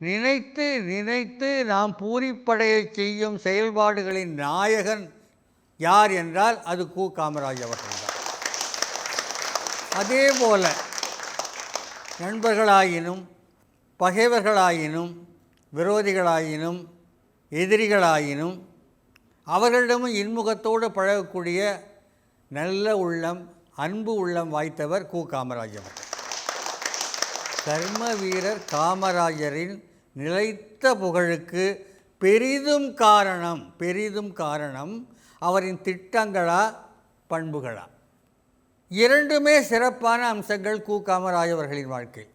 நினைத்து நினைத்து நாம் பூரிப்படைய செய்யும் செயல்பாடுகளின் நாயகன் யார் என்றால் அது கு. காமராஜ் அவர்கள்தான். அதே போல நண்பர்களாயினும் பகைவர்களாயினும் விரோதிகளாயினும் எதிரிகளாயினும் அவர்களிடமும் இன்முகத்தோடு பழகக்கூடிய நல்ல உள்ளம், அன்பு உள்ளம் வாய்த்தவர் கு. காமராஜ் அவர்கள். கர்ம வீரர் காமராஜரின் நிலைத்த புகழுக்கு பெரிதும் காரணம் அவரின் திட்டங்களா பண்புகளா? இரண்டுமே சிறப்பான அம்சங்கள் கு. காமராஜ் அவர்களின் வாழ்க்கை.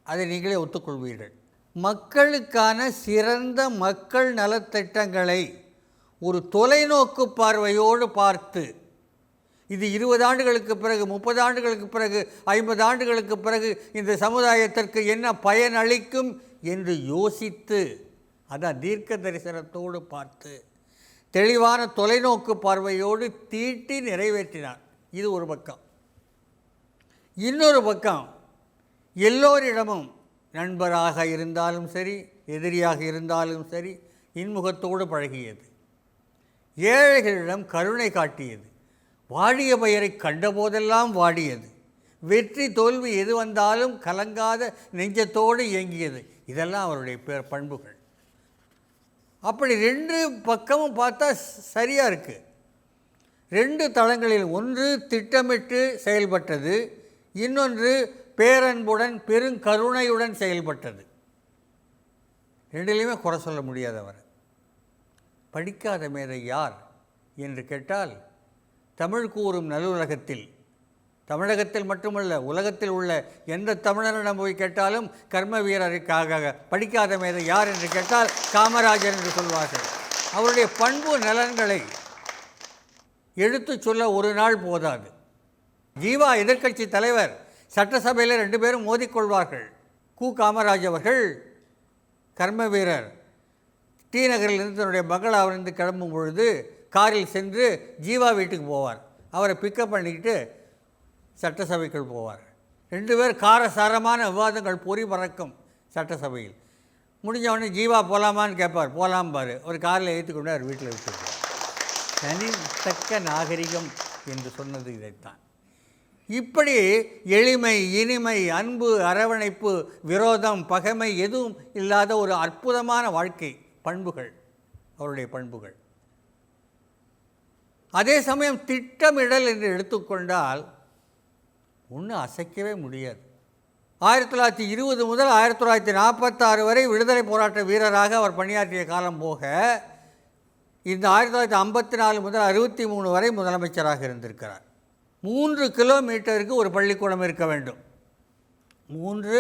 அதை நீங்களே ஒத்துக்கொள்வீர்கள். மக்களுக்கான சிறந்த மக்கள் நலத்திட்டங்களை ஒரு தொலைநோக்கு பார்வையோடு பார்த்து, இது 20 ஆண்டுகளுக்கு பிறகு, 30 ஆண்டுகளுக்கு பிறகு, 50 ஆண்டுகளுக்கு பிறகு இந்த சமுதாயத்திற்கு என்ன பயனளிக்கும் என்று யோசித்து, அதான் தீர்க்க தரிசனத்தோடு பார்த்து, தெளிவான தொலைநோக்கு பார்வையோடு தீட்டி நிறைவேற்றினார். இது ஒரு பக்கம். இன்னொரு பக்கம், எல்லோரிடமும் நண்பராக இருந்தாலும் சரி, எதிரியாக இருந்தாலும் சரி, இன்முகத்தோடு பழகியது. ஏழைகளிடம் கருணை காட்டியது. வாடிய பயிரை கண்டபோதெல்லாம் வாடியது. வெற்றி தோல்வி எது வந்தாலும் கலங்காத நெஞ்சத்தோடு இயங்கியது. இதெல்லாம் அவருடைய பண்புகள். அப்படி ரெண்டு பக்கமும் பார்த்தா சரியாக இருக்குது. ரெண்டு தளங்களில், ஒன்று திட்டமிட்டு செயல்பட்டது, இன்னொன்று பேரன்புடன் பெருங்கருணையுடன் செயல்பட்டது. ரெண்டிலையுமே குறை சொல்ல முடியாதவர். படிக்காத மேதை யார் என்று கேட்டால், தமிழ் கூறும் நல்லுலகத்தில், தமிழகத்தில் மட்டுமல்ல உலகத்தில் உள்ள எந்த தமிழரிடம் போய் கேட்டாலும் கர்ம வீரருக்காக படிக்காத மேதை யார் என்று கேட்டால் காமராஜர் என்று சொல்வார்கள். அவருடைய பண்பு நலன்களை எடுத்து சொல்ல ஒரு நாள் போதாது. ஜீவா எதிர்க்கட்சி தலைவர், சட்டசபையில் 2 பேரும் மோதிக்கொள்வார்கள். கு. காமராஜ் அவர்கள் கர்ம வீரர் டி நகரிலிருந்து தன்னுடைய பங்களாவிலிருந்து கிளம்பும் பொழுது காரில் சென்று ஜீவா வீட்டுக்கு போவார். அவரை பிக்கப் பண்ணிக்கிட்டு சட்டசபைக்குள் போவார். 2 பேர் காரசாரமான விவாதங்கள் பொறி பறக்கும் சட்டசபையில். முடிஞ்சவொடனே ஜீவா போகலாமான்னு கேட்பார். போகலாம்பார். ஒரு காரில் ஏற்றிக்கொண்டு அவர் வீட்டில் விட்டுருவார். தனித்தக்க நாகரிகம் என்று சொன்னது இதைத்தான். இப்படி எளிமை, இனிமை, அன்பு, அரவணைப்பு, விரோதம், பகைமை எதுவும் இல்லாத ஒரு அற்புதமான வாழ்க்கை பண்புகள் அவருடைய பண்புகள். அதே சமயம் திட்டமிடல் என்று எடுத்துக்கொண்டால் ஒன்றும் அசைக்கவே முடியாது. 1920 முதல் 1946 வரை விடுதலை போராட்ட வீரராக அவர் பணியாற்றிய காலம் போக, இந்த 1954 முதல் 63 வரை முதலமைச்சராக இருந்திருக்கிறார். 3 கிலோமீட்டருக்கு ஒரு பள்ளிக்கூடம் இருக்க வேண்டும், 3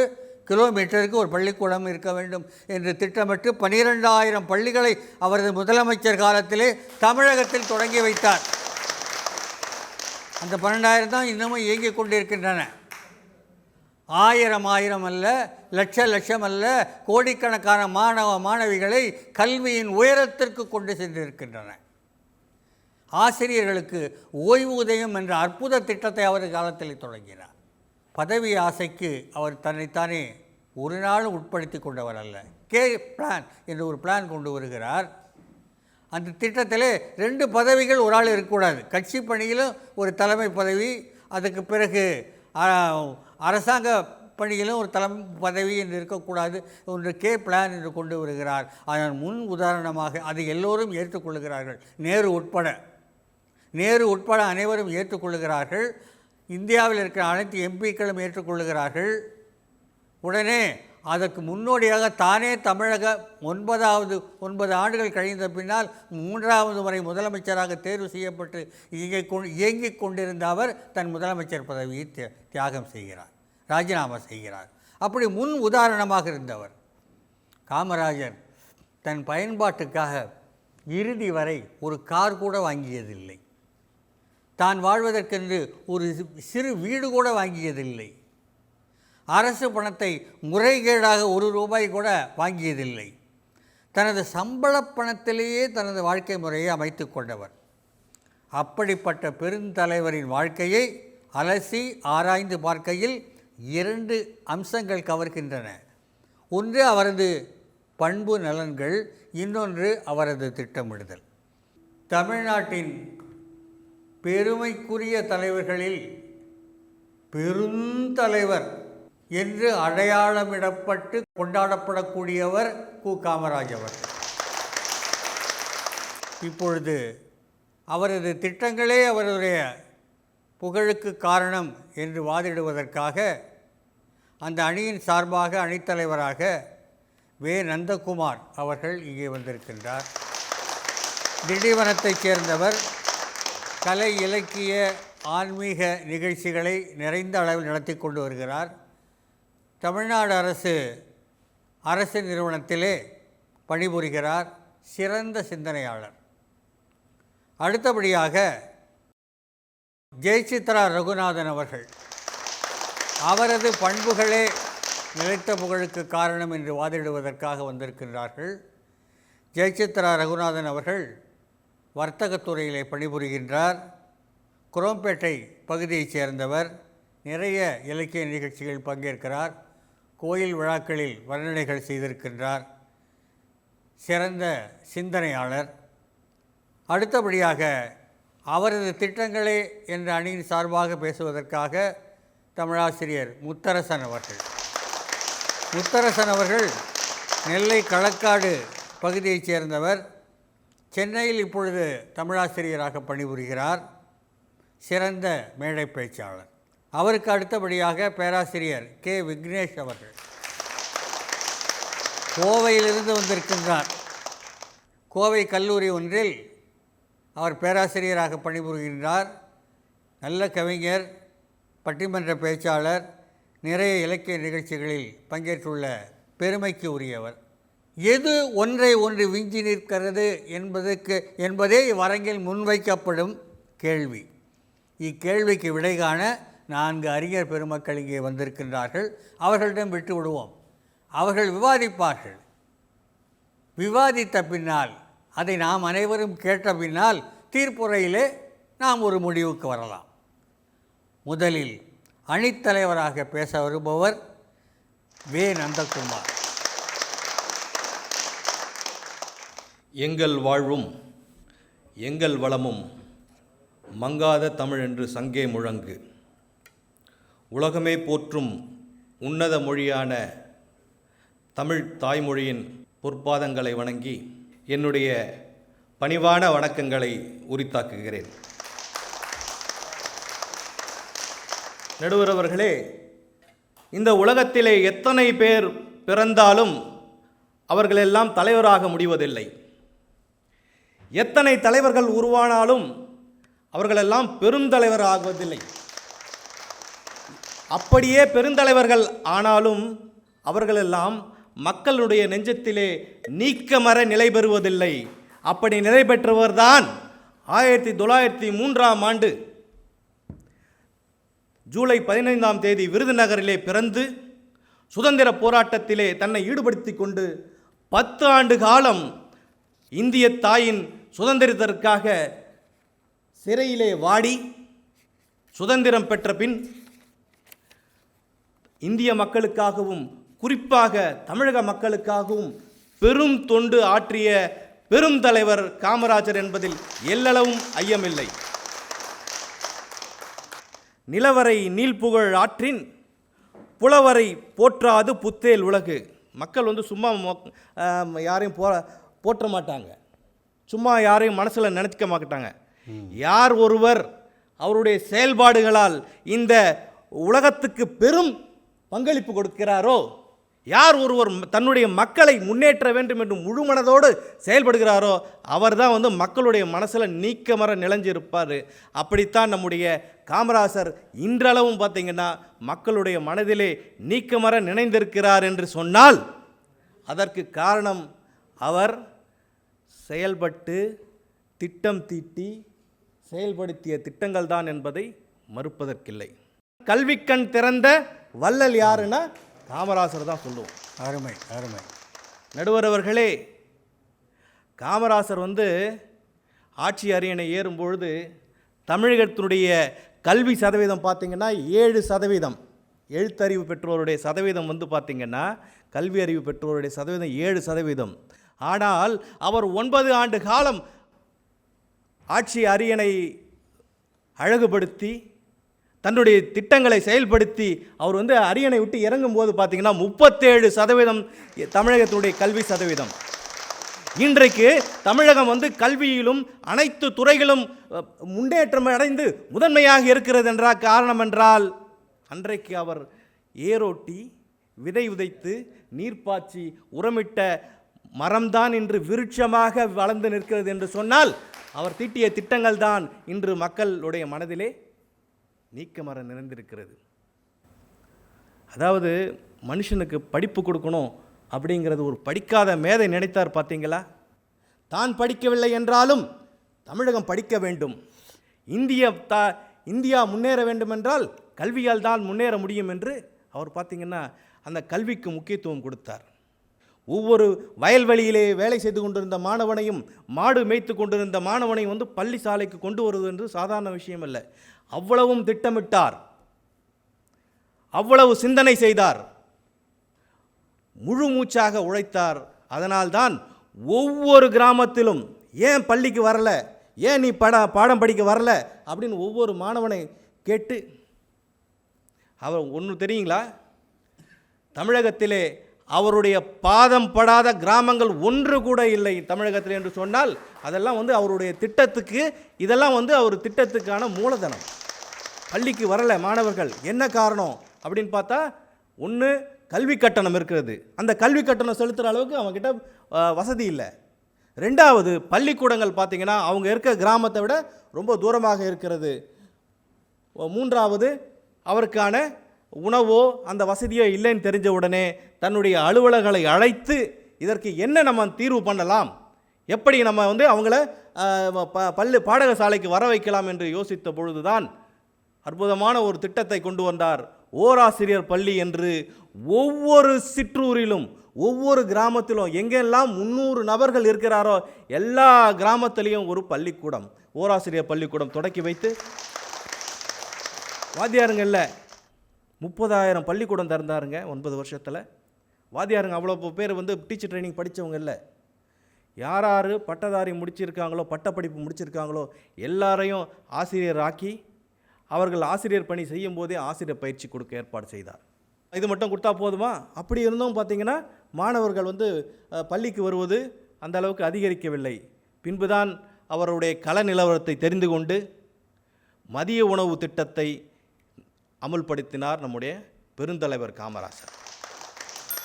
கிலோமீட்டருக்கு ஒரு பள்ளிக்கூடம் இருக்க வேண்டும் என்று திட்டமிட்டு 12,000 பள்ளிகளை அவரது முதலமைச்சர் காலத்திலே தமிழகத்தில் தொடங்கி வைத்தார். அந்த 12,000 தான் இன்னமும் இயங்கிக் கொண்டிருக்கின்றன. 1000 அல்ல, லட்சம் அல்ல, கோடிக்கணக்கான மாணவ மாணவிகளை கல்வியின் உயரத்திற்கு கொண்டு சென்றிருக்கின்றன. ஆசிரியர்களுக்கு ஓய்வூதியம் என்ற அற்புத திட்டத்தை அவர் காலத்தில் தொடங்கினார். பதவி ஆசைக்கு அவர் தன்னைத்தானே ஒரு நாளும் உட்படுத்தி கொண்டவர் அல்ல. பிளான் என்று ஒரு பிளான் கொண்டு வருகிறார். அந்த திட்டத்தில் 2 பதவிகள் ஒரு ஆள் இருக்கக்கூடாது. கட்சி பணியிலும் ஒரு தலைமை பதவி, அதுக்கு பிறகு அரசாங்க பணியிலும் ஒரு தலைமை பதவி என்று இருக்கக்கூடாது. ஒன்று பிளான் என்று கொண்டு வருகிறார். அதன் முன் உதாரணமாக அதை எல்லோரும் ஏற்றுக்கொள்கிறார்கள். நேரு உட்பட அனைவரும் ஏற்றுக்கொள்கிறார்கள். இந்தியாவில் இருக்கிற அனைத்து எம்பிக்களும் ஏற்றுக்கொள்கிறார்கள். உடனே அதற்கு முன்னோடியாக தானே தமிழக 9 ஆண்டுகள் கழிந்த பின்னால் 3வது முறை முதலமைச்சராக தேர்வு செய்யப்பட்டு இயங்கிக் கொண்டிருந்த அவர் தன் முதலமைச்சர் பதவியை தியாகம் செய்கிறார், ராஜினாமா செய்கிறார். அப்படி முன் உதாரணமாக இருந்தவர் காமராஜர் தன் பயன்பாட்டுக்காக இறுதி வரை ஒரு கார் கூட வாங்கியதில்லை. தான் வாழ்வதற்கென்று ஒரு சிறு வீடு கூட வாங்கியதில்லை. அரசு பணத்தை முறைகேடாக 1 ரூபாய் கூட வாங்கியதில்லை. தனது சம்பள பணத்திலேயே தனது வாழ்க்கை முறையை அமைத்து கொண்டவர். அப்படிப்பட்ட பெருந்தலைவரின் வாழ்க்கையை அலசி ஆராய்ந்து பார்க்கையில் 2 அம்சங்கள் கவர்கின்றன. ஒன்று அவரது பண்பு நலன்கள், இன்னொன்று அவரது திட்டமிடுதல். தமிழ்நாட்டின் பெருமைக்குரிய தலைவர்களில் பெருந்தலைவர் என்று அடையாளமிடப்பட்டு கொண்டாடப்படக்கூடியவர் கு. காமராஜ் அவர். இப்பொழுது அவரது திட்டங்களே அவருடைய புகழுக்கு காரணம் என்று வாதிடுவதற்காக அந்த அணியின் சார்பாக அணித்தலைவராக வே. நந்தகுமார் அவர்கள் இங்கே வந்திருக்கின்றார். திண்டிவனத்தைச் சேர்ந்தவர். கலை, இலக்கிய, ஆன்மீக நிகழ்ச்சிகளை நிறைந்த அளவில் நடத்தி கொண்டு வருகிறார். தமிழ்நாடு அரசு நிறுவனத்திலே பணிபுரிகிறார். சிறந்த சிந்தனையாளர். அடுத்தபடியாக ஜெயசித்ரா ரகுநாதன் அவர்கள். அவரது பண்புகளே நிலைத்த புகழுக்கு காரணம் என்று வாதிடுவதற்காக வந்திருக்கின்றார்கள். ஜெயசித்ரா ரகுநாதன் அவர்கள் வர்த்தகத்துறையிலே பணிபுரிகின்றார். குரோம்பேட்டை பகுதியைச் சேர்ந்தவர். நிறைய இலக்கிய நிகழ்ச்சிகளில் பங்கேற்கிறார். கோயில் விழாக்களில் வர்ணனைகள் செய்திருக்கின்றார். சிறந்த சிந்தனையாளர். அடுத்தபடியாக அவரது திட்டங்களே என்ற அணியின் சார்பாக பேசுவதற்காக தமிழாசிரியர் முத்தரசன் அவர்கள். முத்தரசன் அவர்கள் நெல்லை களக்காடு பகுதியைச் சேர்ந்தவர். சென்னையில் இப்பொழுது தமிழாசிரியராக பணிபுரிகிறார். சிறந்த மேடை பேச்சாளர். அவருக்கு அடுத்தபடியாக பேராசிரியர் கே. விக்னேஷ் அவர்கள் கோவையிலிருந்து வந்திருக்கின்றார். கோவை கல்லூரி ஒன்றில் அவர் பேராசிரியராக பணிபுரிகின்றார். நல்ல கவிஞர், பட்டிமன்ற பேச்சாளர், நிறைய இலக்கிய நிகழ்ச்சிகளில் பங்கேற்றுள்ள பெருமைக்கு உரியவர். எது ஒன்றை ஒன்று விஞ்சி நிற்கிறது என்பதே இவ்வரங்கில் முன்வைக்கப்படும் கேள்வி. இக்கேள்விக்கு விடை காண 4 அறிஞர் பெருமக்கள் இங்கே வந்திருக்கின்றார்கள். அவர்களிடம் விட்டு விடுவோம். அவர்கள் விவாதிப்பார்கள். விவாதித்த பின்னால், அதை நாம் அனைவரும் கேட்ட பின்னால் தீர்ப்புரையிலே நாம் ஒரு முடிவுக்கு வரலாம். முதலில் அணித்தலைவராக பேச வருபவர் வே. நந்தகுமார். எங்கள் வாழ்வும் எங்கள் வளமும் மங்காத தமிழ் என்று சங்கே முழங்கு. உலகமே போற்றும் உன்னத மொழியான தமிழ் தாய்மொழியின் பொற்பாதங்களை வணங்கி என்னுடைய பணிவான வணக்கங்களை உரித்தாக்குகிறேன். நடுவர் அவர்களே, இந்த உலகத்திலே எத்தனை பேர் பிறந்தாலும் அவர்களெல்லாம் தலைவராக முடிவதில்லை. எத்தனை தலைவர்கள் உருவானாலும் அவர்களெல்லாம் பெருந்தலைவர் ஆகுவதில்லை. அப்படியே பெருந்தலைவர்கள் ஆனாலும் அவர்களெல்லாம் மக்களுடைய நெஞ்சத்திலே நீக்கமற நிலை பெறுவதில்லை. அப்படி நிலை பெற்றவர்தான் 1903ஆம் ஆண்டு ஜூலை 15ஆம் தேதி விருதுநகரிலே பிறந்து சுதந்திர போராட்டத்திலே தன்னை ஈடுபடுத்தி கொண்டு 10 ஆண்டு காலம் இந்திய தாயின் சுதந்திரத்திற்காக சிறையிலே வாடி சுதந்திரம் பெற்ற பின் இந்திய மக்களுக்காகவும் குறிப்பாக தமிழக மக்களுக்காகவும் பெரும் தொண்டு ஆற்றிய பெரும் தலைவர் காமராஜர் என்பதில் எல்லளவும் ஐயமில்லை. நிலவரை நீள்புகழ் ஆற்றின் புலவரை போற்றாது புத்தேல் உலகு. மக்கள் சும்மா யாரையும் போற்ற மாட்டாங்க, சும்மா யாரையும் மனசில் நினச்சிக்க மாட்டாங்க. யார் ஒருவர் அவருடைய செயல்பாடுகளால் இந்த உலகத்துக்கு பெரும் பங்களிப்பு கொடுக்கிறாரோ, யார் ஒருவர் தன்னுடைய மக்களை முன்னேற்ற வேண்டும் என்று முழு மனதோடு செயல்படுகிறாரோ அவர் தான் மக்களுடைய மனசில் நீக்கமற நிலைஞ்சிருப்பார். அப்படித்தான் நம்முடைய காமராசர் இன்றளவும் பார்த்திங்கன்னா மக்களுடைய மனதிலே நீக்கமற நினைந்திருக்கிறார் என்று சொன்னால் அதற்கு காரணம் அவர் செயல்பட்டு திட்டம் தீட்டி செயல்படுத்திய திட்டங்கள் தான் என்பதை மறுப்பதற்கில்லை. கல்விக்கண் திறந்த வள்ளல் யாருன்னா காமராசர் தான் சொல்லுவோம். அருமை அருமை. நடுவர் அவர்களே, காமராசர் ஆட்சி அரியணை ஏறும்பொழுது தமிழகத்தினுடைய கல்வி சதவீதம் பார்த்திங்கன்னா 7%. எழுத்தறிவு பெற்றோருடைய சதவீதம் வந்து பார்த்திங்கன்னா கல்வி அறிவு பெற்றோருடைய சதவீதம் 7%. ஆனால் அவர் 9 ஆண்டு காலம் ஆட்சி அரியணை அழகுபடுத்தி தன்னுடைய திட்டங்களை செயல்படுத்தி அவர் வந்து அரியணை விட்டு இறங்கும்போது பார்த்திங்கன்னா 37% தமிழகத்தினுடைய கல்வி சதவீதம். இன்றைக்கு தமிழகம் வந்து கல்வியிலும் அனைத்து துறைகளும் முன்னேற்றம் அடைந்து முதன்மையாக இருக்கிறது என்றால் காரணம் என்றால் அன்றைக்கு அவர் ஏரோட்டி விதை விதைத்து நீர்ப்பாய்ச்சி உரமிட்ட மரம்தான் இன்று விருட்சமாக வளர்ந்து நிற்கிறது என்று சொன்னால் அவர் தீட்டிய திட்டங்கள் தான் இன்று மக்களுடைய மனதிலே நீக்கமர நிறைந்திருக்கிறது. அதாவது மனுஷனுக்கு படிப்பு கொடுக்கணும் அப்படிங்கிறது ஒரு படிக்காத மேதை நினைத்தார் பார்த்தீங்களா? தான் படிக்கவில்லை என்றாலும் தமிழகம் படிக்க வேண்டும், இந்தியா முன்னேற வேண்டும் என்றால் கல்வியால் தான் முன்னேற முடியும் என்று அவர் பார்த்தீங்கன்னா அந்த கல்விக்கு முக்கியத்துவம் கொடுத்தார். ஒவ்வொரு வயல்வெளியிலே வேலை செய்து கொண்டிருந்த மாணவனையும் மாடு மேய்த்து கொண்டிருந்த மாணவனையும் வந்து பள்ளி சாலைக்கு கொண்டு வருவது என்று சாதாரண விஷயம் அல்ல. அவ்வளவும் திட்டமிட்டார், அவ்வளவு சிந்தனை செய்தார், முழு மூச்சாக உழைத்தார். அதனால்தான் ஒவ்வொரு கிராமத்திலும் ஏன் பள்ளிக்கு வரல, ஏன் நீ பாடம் படிக்க வரல அப்படின்னு ஒவ்வொரு மாணவனை கேட்டு அவர் ஒன்று தெரியுங்களா, தமிழகத்திலே அவருடைய பாதம் படாத கிராமங்கள் ஒன்று கூட இல்லை தமிழகத்தில் என்று சொன்னால் அதெல்லாம் வந்து அவருடைய திட்டத்துக்கு, இதெல்லாம் வந்து அவர் திட்டத்துக்கான மூலதனம். பள்ளிக்கு வரலை மாணவர்கள், என்ன காரணம் அப்படின்னு பார்த்தா, ஒன்று கல்வி கட்டணம் இருக்கிறது, அந்த கல்வி கட்டணம் செலுத்துகிற அளவுக்கு அவங்ககிட்ட வசதி இல்லை. ரெண்டாவது பள்ளிக்கூடங்கள் பார்த்திங்கன்னா அவங்க இருக்க கிராமத்தை விட ரொம்ப தூரமாக இருக்கிறது. மூன்றாவது அவருக்கான உணவோ அந்த வசதியோ இல்லைன்னு தெரிஞ்ச உடனே தன்னுடைய அலுவலர்களை அழைத்து இதற்கு என்ன நம்ம தீர்வு பண்ணலாம், எப்படி நம்ம வந்து அவங்கள பாடசாலைக்கு வர வைக்கலாம் என்று யோசித்த பொழுதுதான் அற்புதமான ஒரு திட்டத்தை கொண்டு வந்தார். ஓராசிரியர் பள்ளி என்று ஒவ்வொரு சிற்றூரிலும் ஒவ்வொரு கிராமத்திலும் எங்கெல்லாம் 300 நபர்கள் இருக்கிறாரோ எல்லா கிராமத்திலையும் ஒரு பள்ளிக்கூடம், ஓராசிரியர் பள்ளிக்கூடம் தொடக்கி வைத்து வாத்தியாருங்க இல்லை 30,000 பள்ளிக்கூடம் திறந்தாருங்க 9 வருஷத்தில். வாத்தியாருங்க அவ்வளோ பேர் வந்து டீச்சர் ட்ரைனிங் படித்தவங்க இல்லை, யார் யார் பட்டதாரி முடிச்சிருக்காங்களோ பட்டப்படிப்பு முடிச்சிருக்காங்களோ எல்லாரையும் ஆசிரியர் ஆக்கி அவர்கள் ஆசிரியர் பணி செய்யும் போதே ஆசிரியர் பயிற்சி கொடுக்க ஏற்பாடு செய்தார். இது மட்டும் கொடுத்தா போதுமா? அப்படி இருந்தும் பார்த்திங்கன்னா மாணவர்கள் வந்து பள்ளிக்கு வருவது அந்த அளவுக்கு அதிகரிக்கவில்லை. பின்புதான் அவருடைய கள நிலவரத்தை தெரிந்து கொண்டு மதிய உணவு திட்டத்தை அமுல்படுத்தினார் நம்முடைய பெருந்தலைவர் காமராசர்.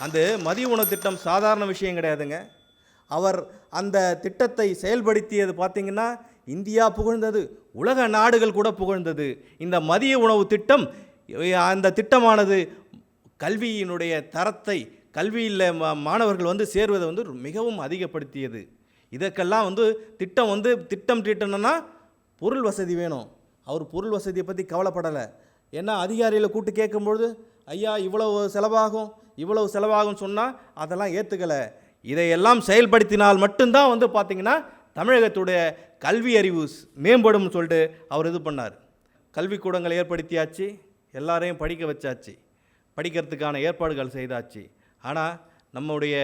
அந்த மதிய உணவு திட்டம் சாதாரண விஷயம் கிடையாதுங்க. அவர் அந்த திட்டத்தை செயல்படுத்தியது பார்த்திங்கன்னா இந்தியா புகழ்ந்தது, உலக நாடுகள் கூட புகழ்ந்தது. இந்த மதிய உணவு திட்டம், அந்த திட்டமானது கல்வியினுடைய தரத்தை, கல்வியில் மாணவர்கள் வந்து சேர்வதை வந்து மிகவும் அதிகப்படுத்தியது. இதற்கெல்லாம் வந்து திட்டம் தீட்டணும்னா பொருள் வசதி வேணும். அவர் பொருள் வசதியை பற்றி கவலைப்படலை. ஏன்னா அதிகாரிகளை கூட்டு கேட்கும்பொழுது ஐயா இவ்வளவு செலவாகும் சொன்னால் அதெல்லாம் ஏற்றுக்கலை. இதையெல்லாம் செயல்படுத்தினால் மட்டும்தான் வந்து பார்த்திங்கன்னா தமிழகத்துடைய கல்வி அறிவு மேம்படும் சொல்லிட்டு அவர் இது பண்ணார். கல்விக்கூடங்கள் ஏற்படுத்தியாச்சு, எல்லாரையும் படிக்க வச்சாச்சு, படிக்கிறதுக்கான ஏற்பாடுகள் செய்தாச்சு. ஆனால் நம்முடைய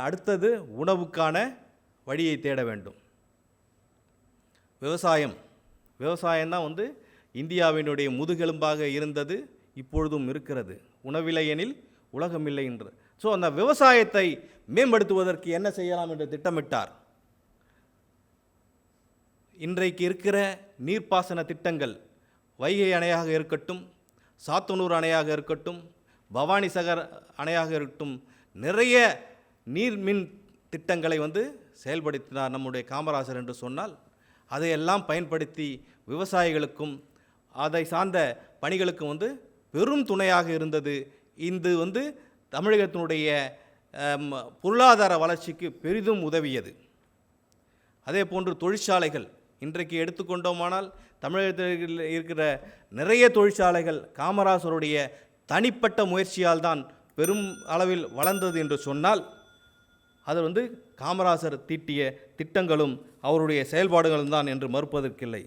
அடுத்தது உணவுக்கான வழியை தேட வேண்டும். விவசாயம்தான் வந்து இந்தியாவினுடைய முதுகெலும்பாக இருந்தது, இப்பொழுதும் இருக்கிறது. உணவில்லை எனில் உலகமில்லை என்று. ஸோ அந்த விவசாயத்தை மேம்படுத்துவதற்கு என்ன செய்யலாம் என்று திட்டமிட்டார். இன்றைக்கு இருக்கிற நீர்ப்பாசன திட்டங்கள், வைகை அணையாக இருக்கட்டும், சாத்தனூர் அணையாக இருக்கட்டும், பவானிசாகர் அணையாக இருக்கட்டும், நிறைய நீர்மின் திட்டங்களை வந்து செயல்படுத்தினார் நம்முடைய காமராசர் என்று சொன்னால், அதையெல்லாம் பயன்படுத்தி விவசாயிகளுக்கும் அதை சார்ந்த பணிகளுக்கும் வந்து பெரும் துணையாக இருந்தது. இது வந்து தமிழகத்தினுடைய பொருளாதார வளர்ச்சிக்கு பெரிதும் உதவியது. அதே போன்று தொழிற்சாலைகள் இன்றைக்கு எடுத்துக்கொண்டோமானால் தமிழகத்தில் இருக்கிற நிறைய தொழிற்சாலைகள் காமராசருடைய தனிப்பட்ட முயற்சியால் தான் பெரும் அளவில் வளர்ந்தது என்று சொன்னால் அது வந்து காமராசர் தீட்டிய திட்டங்களும் அவருடைய செயல்பாடுகளும் தான் என்று மறுப்பதற்கில்லை.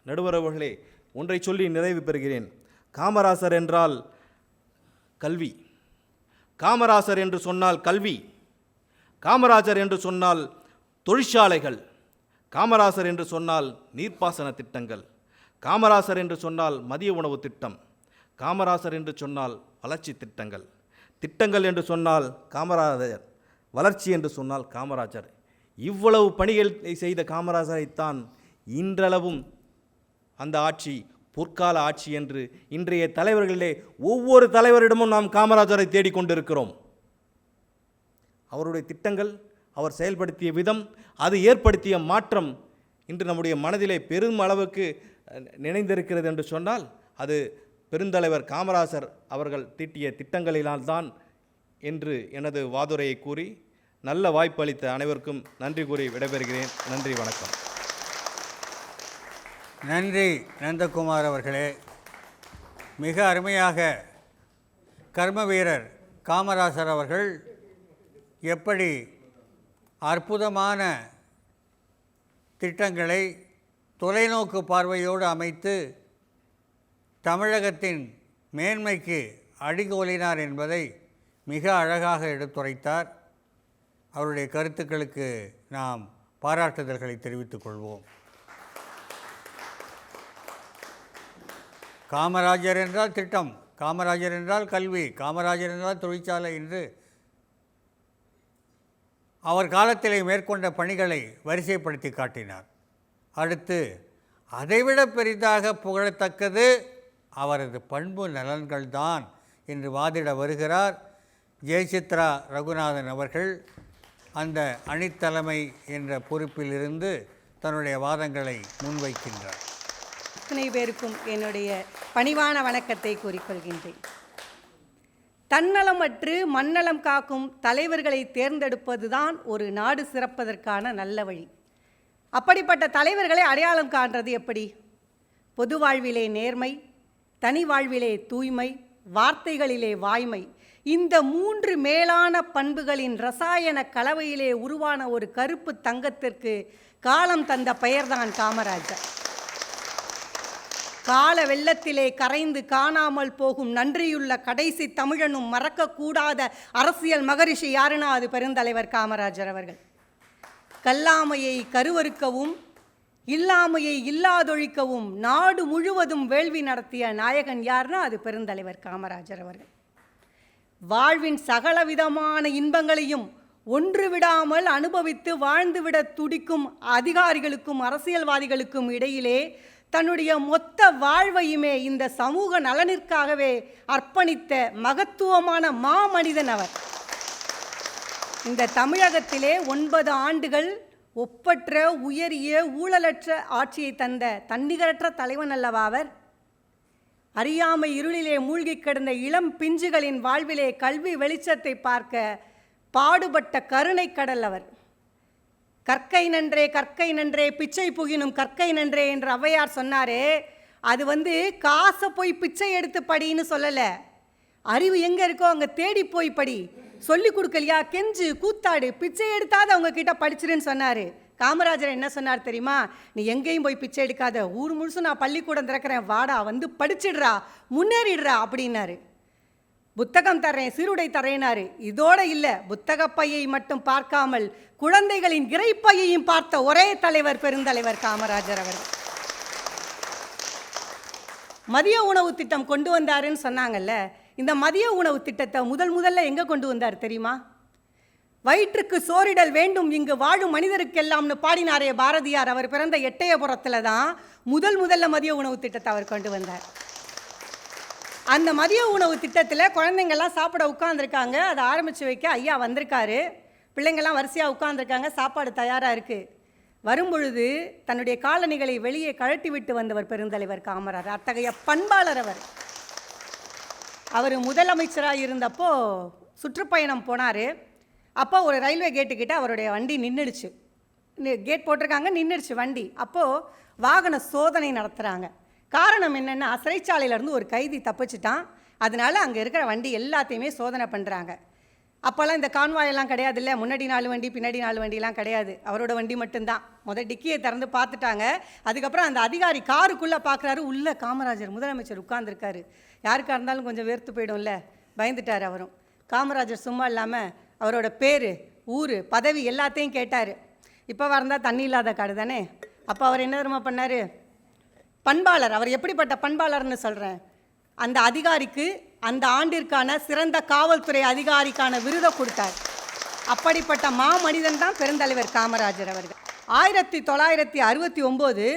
நடுவர் அவர்களே, ஒன்றை சொல்லி நிறைவு பெறுகிறேன். காமராசர் என்றால் கல்வி. காமராசர் என்று சொன்னால் கல்வி, காமராஜர் என்று சொன்னால் தொழிற்சாலைகள், காமராசர் என்று சொன்னால் நீர்ப்பாசன திட்டங்கள், காமராசர் என்று சொன்னால் மதிய உணவு திட்டம், காமராசர் என்று சொன்னால் வளர்ச்சி திட்டங்கள், திட்டங்கள் என்று சொன்னால் காமராஜர், வளர்ச்சி என்று சொன்னால் காமராஜர். இவ்வளவு பணிகள் செய்த காமராஜரைத்தான் இன்றளவும் அந்த ஆட்சி பொற்கால ஆட்சி என்று இன்றைய தலைவர்களிலே ஒவ்வொரு தலைவரிடமும் நாம் காமராஜரை தேடிக்கொண்டிருக்கிறோம். அவருடைய திட்டங்கள், அவர் செயல்படுத்திய விதம், அது ஏற்படுத்திய மாற்றம் இன்று நம்முடைய மனதிலே பெரும் அளவுக்கு நினைந்திருக்கிறது என்று சொன்னால் அது பெருந்தலைவர் காமராஜர் அவர்கள் தீட்டிய திட்டங்களினால்தான் என்று எனது வாதுரையை கூறி நல்ல வாய்ப்பு அளித்த அனைவருக்கும் நன்றி கூறி விடைபெறுகிறேன். நன்றி, வணக்கம். நன்றி நந்தகுமார் அவர்களே. மிக அருமையாக கர்ம வீரர் காமராசர் அவர்கள் எப்படி அற்புதமான திட்டங்களை தொலைநோக்கு பார்வையோடு அமைத்து தமிழகத்தின் மேன்மைக்கு அடிகோலினார் என்பதை மிக அழகாக எடுத்துரைத்தார். அவருடைய கருத்துக்களுக்கு நாம் பாராட்டுதல்களை தெரிவித்துக் கொள்வோம். காமராஜர் என்றால் திட்டம், காமராஜர் என்றால் கல்வி, காமராஜர் என்றால் தொழிற்சாலை என்று அவர் காலத்திலே மேற்கொண்ட பணிகளை வரிசைப்படுத்தி காட்டினார். அடுத்து அதைவிட பெரிதாக புகழத்தக்கது அவரது பண்பு நலன்கள்தான் என்று வாதிட வருகிறார் ஜெயசித்ரா ரகுநாதன் அவர்கள். அந்த அணித்தலைமை என்ற பொறுப்பிலிருந்து தன்னுடைய வாதங்களை முன்வைக்கின்றார். அத்தனை பேருக்கும் என்னுடைய பணிவான வணக்கத்தை கூறிக்கொள்கின்றேன். தன்னலமற்று மண்ணலம் காக்கும் தலைவர்களை தேர்ந்தெடுப்பதுதான் ஒரு நாடு சிறப்பதற்கான நல்ல வழி. அப்படிப்பட்ட தலைவர்களை அடையாளம் காண்றது எப்படி? பொது வாழ்விலே நேர்மை, தனி வாழ்விலே தூய்மை, வார்த்தைகளிலே வாய்மை, இந்த 3 மேலான பண்புகளின் ரசாயன கலவையிலே உருவான ஒரு கருப்பு தங்கத்திற்கு காலம் தந்த பெயர்தான் காமராஜர். கால வெள்ளத்திலே கரைந்து காணாமல் போகும் நன்றியுள்ள கடைசி தமிழனும் மறக்கக்கூடாத அரசியல் மகரிஷி யாருன்னா அது பெருந்தலைவர் காமராஜர் அவர்கள். கல்லாமையை கருவறுக்கவும் இல்லாமையை இல்லாதொழிக்கவும் நாடு முழுவதும் வேள்வி நடத்திய நாயகன் யார்னா அது பெருந்தலைவர் காமராஜர் அவர்கள். வாழ்வின் சகலவிதமான இன்பங்களையும் ஒன்று விடாமல் அனுபவித்து வாழ்ந்துவிட துடிக்கும் அதிகாரிகளுக்கும் அரசியல்வாதிகளுக்கும் இடையிலே தன்னுடைய மொத்த வாழ்வையுமே இந்த சமூக நலனிற்காகவே அர்ப்பணித்த மகத்துவமான மாமனிதன் அவர். இந்த தமிழகத்திலே 9 ஆண்டுகள் ஒப்பற்ற உயரிய ஊழலற்ற ஆட்சியை தந்த தன்னிகரற்ற தலைவன் அல்லவா அவர். அறியாமை இருளிலே மூழ்கி கிடந்த இளம் பிஞ்சுகளின் வாழ்விலே கல்வி வெளிச்சத்தை பார்க்க பாடுபட்ட கருணை கடல் அவர். கற்கை நன்றே பிச்சை புகினும் கற்கை நன்றே என்று ஔவையார் சொன்னாரே, அது காசை போய் பிச்சை எடுத்து படின்னு சொல்லலை. அறிவு எங்கே இருக்கோ அங்கே தேடி போய் படி. சொல்லி கொடுக்கலையா கெஞ்சு கூத்தாடு, பிச்சை எடுத்தாது அவங்க கிட்ட படிச்சிருன்னு சொன்னார். காமராஜர் என்ன சொன்னார் தெரியுமா? நீ எங்கேயும் போய் பிச்சை எடுக்காத, ஊர் முழுசும் நான் பள்ளிக்கூடம் திறக்கிறேன், வாடா படிச்சிடுறா, முன்னேறிடுறா அப்படின்னாரு. புத்தகம் தர்றேன், சீருடை தர்றேனாரு. இதோட இல்லை, புத்தக பையை மட்டும் பார்க்காமல் குழந்தைகளின் இறைப்பையையும் பார்த்த ஒரே தலைவர் பெருந்தலைவர் காமராஜர் அவர்கள். மதிய உணவு திட்டம் கொண்டு வந்தாருன்னு சொன்னாங்கல்ல, இந்த மதிய உணவு திட்டத்தை முதல்ல எங்கே கொண்டு வந்தார் தெரியுமா? வயிற்றுக்கு சோறிடல் வேண்டும் இங்கு வாழும் மனிதருக்கெல்லாம்னு பாடினாரே பாரதியார். அவர் பிறந்த எட்டயபுரத்தில் தான் முதல்ல மதிய உணவு திட்டத்தை அவர் கொண்டு வந்தார். அந்த மதிய உணவு திட்டத்தில் குழந்தைங்கள்லாம் சாப்பிட உட்காந்துருக்காங்க. அதை ஆரம்பித்து வைக்க ஐயா வந்திருக்காரு. பிள்ளைங்கள்லாம் வரிசையாக உட்காந்துருக்காங்க, சாப்பாடு தயாராக இருக்குது. வரும்பொழுது தன்னுடைய காலணிகளை வெளியே கழட்டி விட்டு வந்தவர் பெருந்தலைவர் காமராஜர். அத்தகைய பண்பாளர் அவர். அவர் முதலமைச்சராக இருந்தப்போ சுற்றுப்பயணம் போனார். அப்போ ஒரு ரயில்வே கேட்டுக்கிட்ட அவருடைய வண்டி நின்றுடுச்சு. கேட் போட்டிருக்காங்க, நின்றுடுச்சு வண்டி. அப்போது வாகன சோதனை நடத்துகிறாங்க. காரணம் என்னென்னா, சிறைச்சாலையிலேருந்து ஒரு கைதி தப்பிச்சிட்டான். அதனால அங்கே இருக்கிற வண்டி எல்லாத்தையுமே சோதனை பண்ணுறாங்க. அப்போல்லாம் இந்த கான்வாயெல்லாம் கிடையாது இல்லை, முன்னாடி 4 வண்டி பின்னாடி 4 வண்டிலாம் கிடையாது. அவரோட வண்டி மட்டும்தான். டிக்கியை திறந்து பார்த்துட்டாங்க. அதுக்கப்புறம் அந்த அதிகாரி காருக்குள்ளே பார்க்குறாரு, உள்ளே காமராஜர் முதலமைச்சர் உட்கார்ந்துருக்காரு. யாருக்காக இருந்தாலும் கொஞ்சம் வேர்த்து போயிடும்ல. பயந்துட்டார் அவரும். காமராஜர் சும்மா இல்லாமல் அவரோட பேர், ஊர், பதவி எல்லாத்தையும் கேட்டார். இப்போ இருந்தால் தண்ணி இல்லாத காடு தானே. அப்போ அவர் என்ன தெரியுமா பண்ணார்? பண்பாளர். அவர் எப்படிப்பட்ட பண்பாளர்னு சொல்கிறேன், அந்த அதிகாரிக்கு அந்த ஆண்டிற்கான சிறந்த காவல்துறை அதிகாரிக்கான விருதை கொடுத்தார். அப்படிப்பட்ட மாமனிதன் தான் பெருந்தலைவர் காமராஜர் அவர்கள். 1969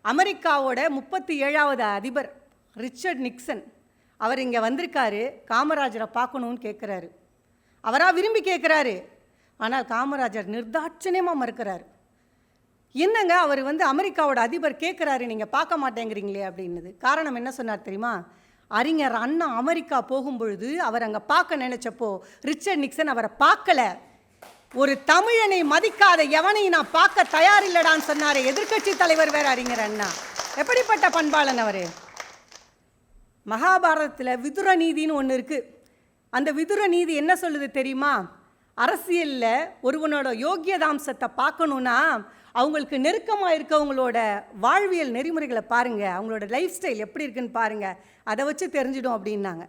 அமெரிக்காவோட 37வது அதிபர் ரிச்சர்ட் நிக்சன் அவர் இங்கே வந்திருக்காரு. காமராஜரை பார்க்கணுன்னு கேட்குறாரு. அவராக விரும்பி கேட்குறாரு. ஆனால் காமராஜர் நிர்தாட்சணியமாக மறுக்கிறார். என்னங்க அவர் அமெரிக்காவோட அதிபர் கேட்குறாரு, நீங்கள் பார்க்க மாட்டேங்கிறீங்களே அப்படின்னது. காரணம் என்ன சொன்னார் தெரியுமா? அறிஞர் அண்ணா அமெரிக்கா போகும்பொழுது அவர் அங்கே பார்க்க நினைச்சப்போ ரிச்சர்ட் நிக்சன் அவரை பார்க்கல. ஒரு தமிழனை மதிக்காத எவனையும் நான் பார்க்க தயாரில்லடான்னு சொன்னார். எதிர்க்கட்சி தலைவர் வேற அறிஞர் அண்ணா. எப்படிப்பட்ட பண்பாளன் அவர்! மகாபாரதத்தில் விதுர நீதின்னு ஒன்று இருக்குது. அந்த விதுர நீதி என்ன சொல்லுது தெரியுமா? அரசியலில் ஒருவனோட யோக்கியதாம்சத்தை பார்க்கணுன்னா அவங்களுக்கு நெருக்கமாக இருக்கவங்களோட வாழ்வியல் நெறிமுறைகளை பாருங்கள், அவங்களோட லைஃப் ஸ்டைல் எப்படி இருக்குன்னு பாருங்கள், அதை வச்சு தெரிஞ்சிடும் அப்படின்னாங்க.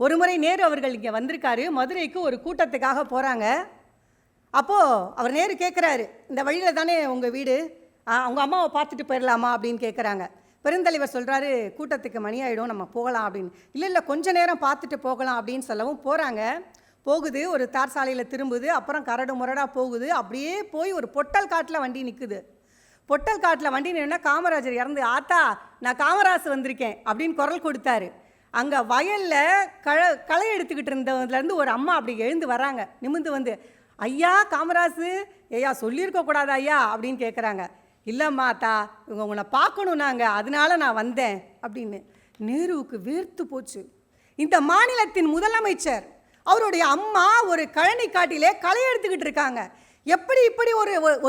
ஒரு முறை நேரு அவர்கள் இங்கே வந்திருக்காரு. மதுரைக்கு ஒரு கூட்டத்துக்காக போகிறாங்க. அப்போது அவர் நேரு கேட்குறாரு, இந்த வழியில் தானே உங்கள் வீடு, அவங்க அம்மாவை பார்த்துட்டு போயிடலாமா அப்படின்னு கேட்குறாங்க. பெருந்தலைவர் சொல்கிறாரு, கூட்டத்துக்கு மணி ஆகிடும், நம்ம போகலாம் அப்படின்னு. இல்லை கொஞ்ச நேரம் பார்த்துட்டு போகலாம் அப்படின்னு சொல்லவும் போகிறாங்க. போகுது, ஒரு தார் சாலையில் திரும்புது, அப்புறம் கரடு முரடாக போகுது. அப்படியே போய் ஒரு பொட்டல் காட்டில் வண்டி நிற்குது. பொட்டல் காட்டில் வண்டி நின்னா காமராஜர் இறந்து, ஆத்தா நான் காமராஜ் வந்திருக்கேன் அப்படின்னு குரல் கொடுத்தாரு. அங்கே வயலில் களை எடுத்துக்கிட்டு இருந்ததுலேருந்து ஒரு அம்மா அப்படி எழுந்து வராங்க. நிமிந்து வந்து, ஐயா காமராஜ், ஐயா சொல்லியிருக்கக்கூடாது ஐயா அப்படின்னு கேட்குறாங்க. இல்லைம்மா அத்தா, இவங்க உங்களை பார்க்கணும் நாங்கள், அதனால நான் வந்தேன் அப்படின்னு. நேருவுக்கு வேர்த்து போச்சு. இந்த மாநிலத்தின் முதலமைச்சர், அவருடைய அம்மா ஒரு கழனி காட்டிலே களை எடுத்துக்கிட்டு இருக்காங்க. எப்படி இப்படி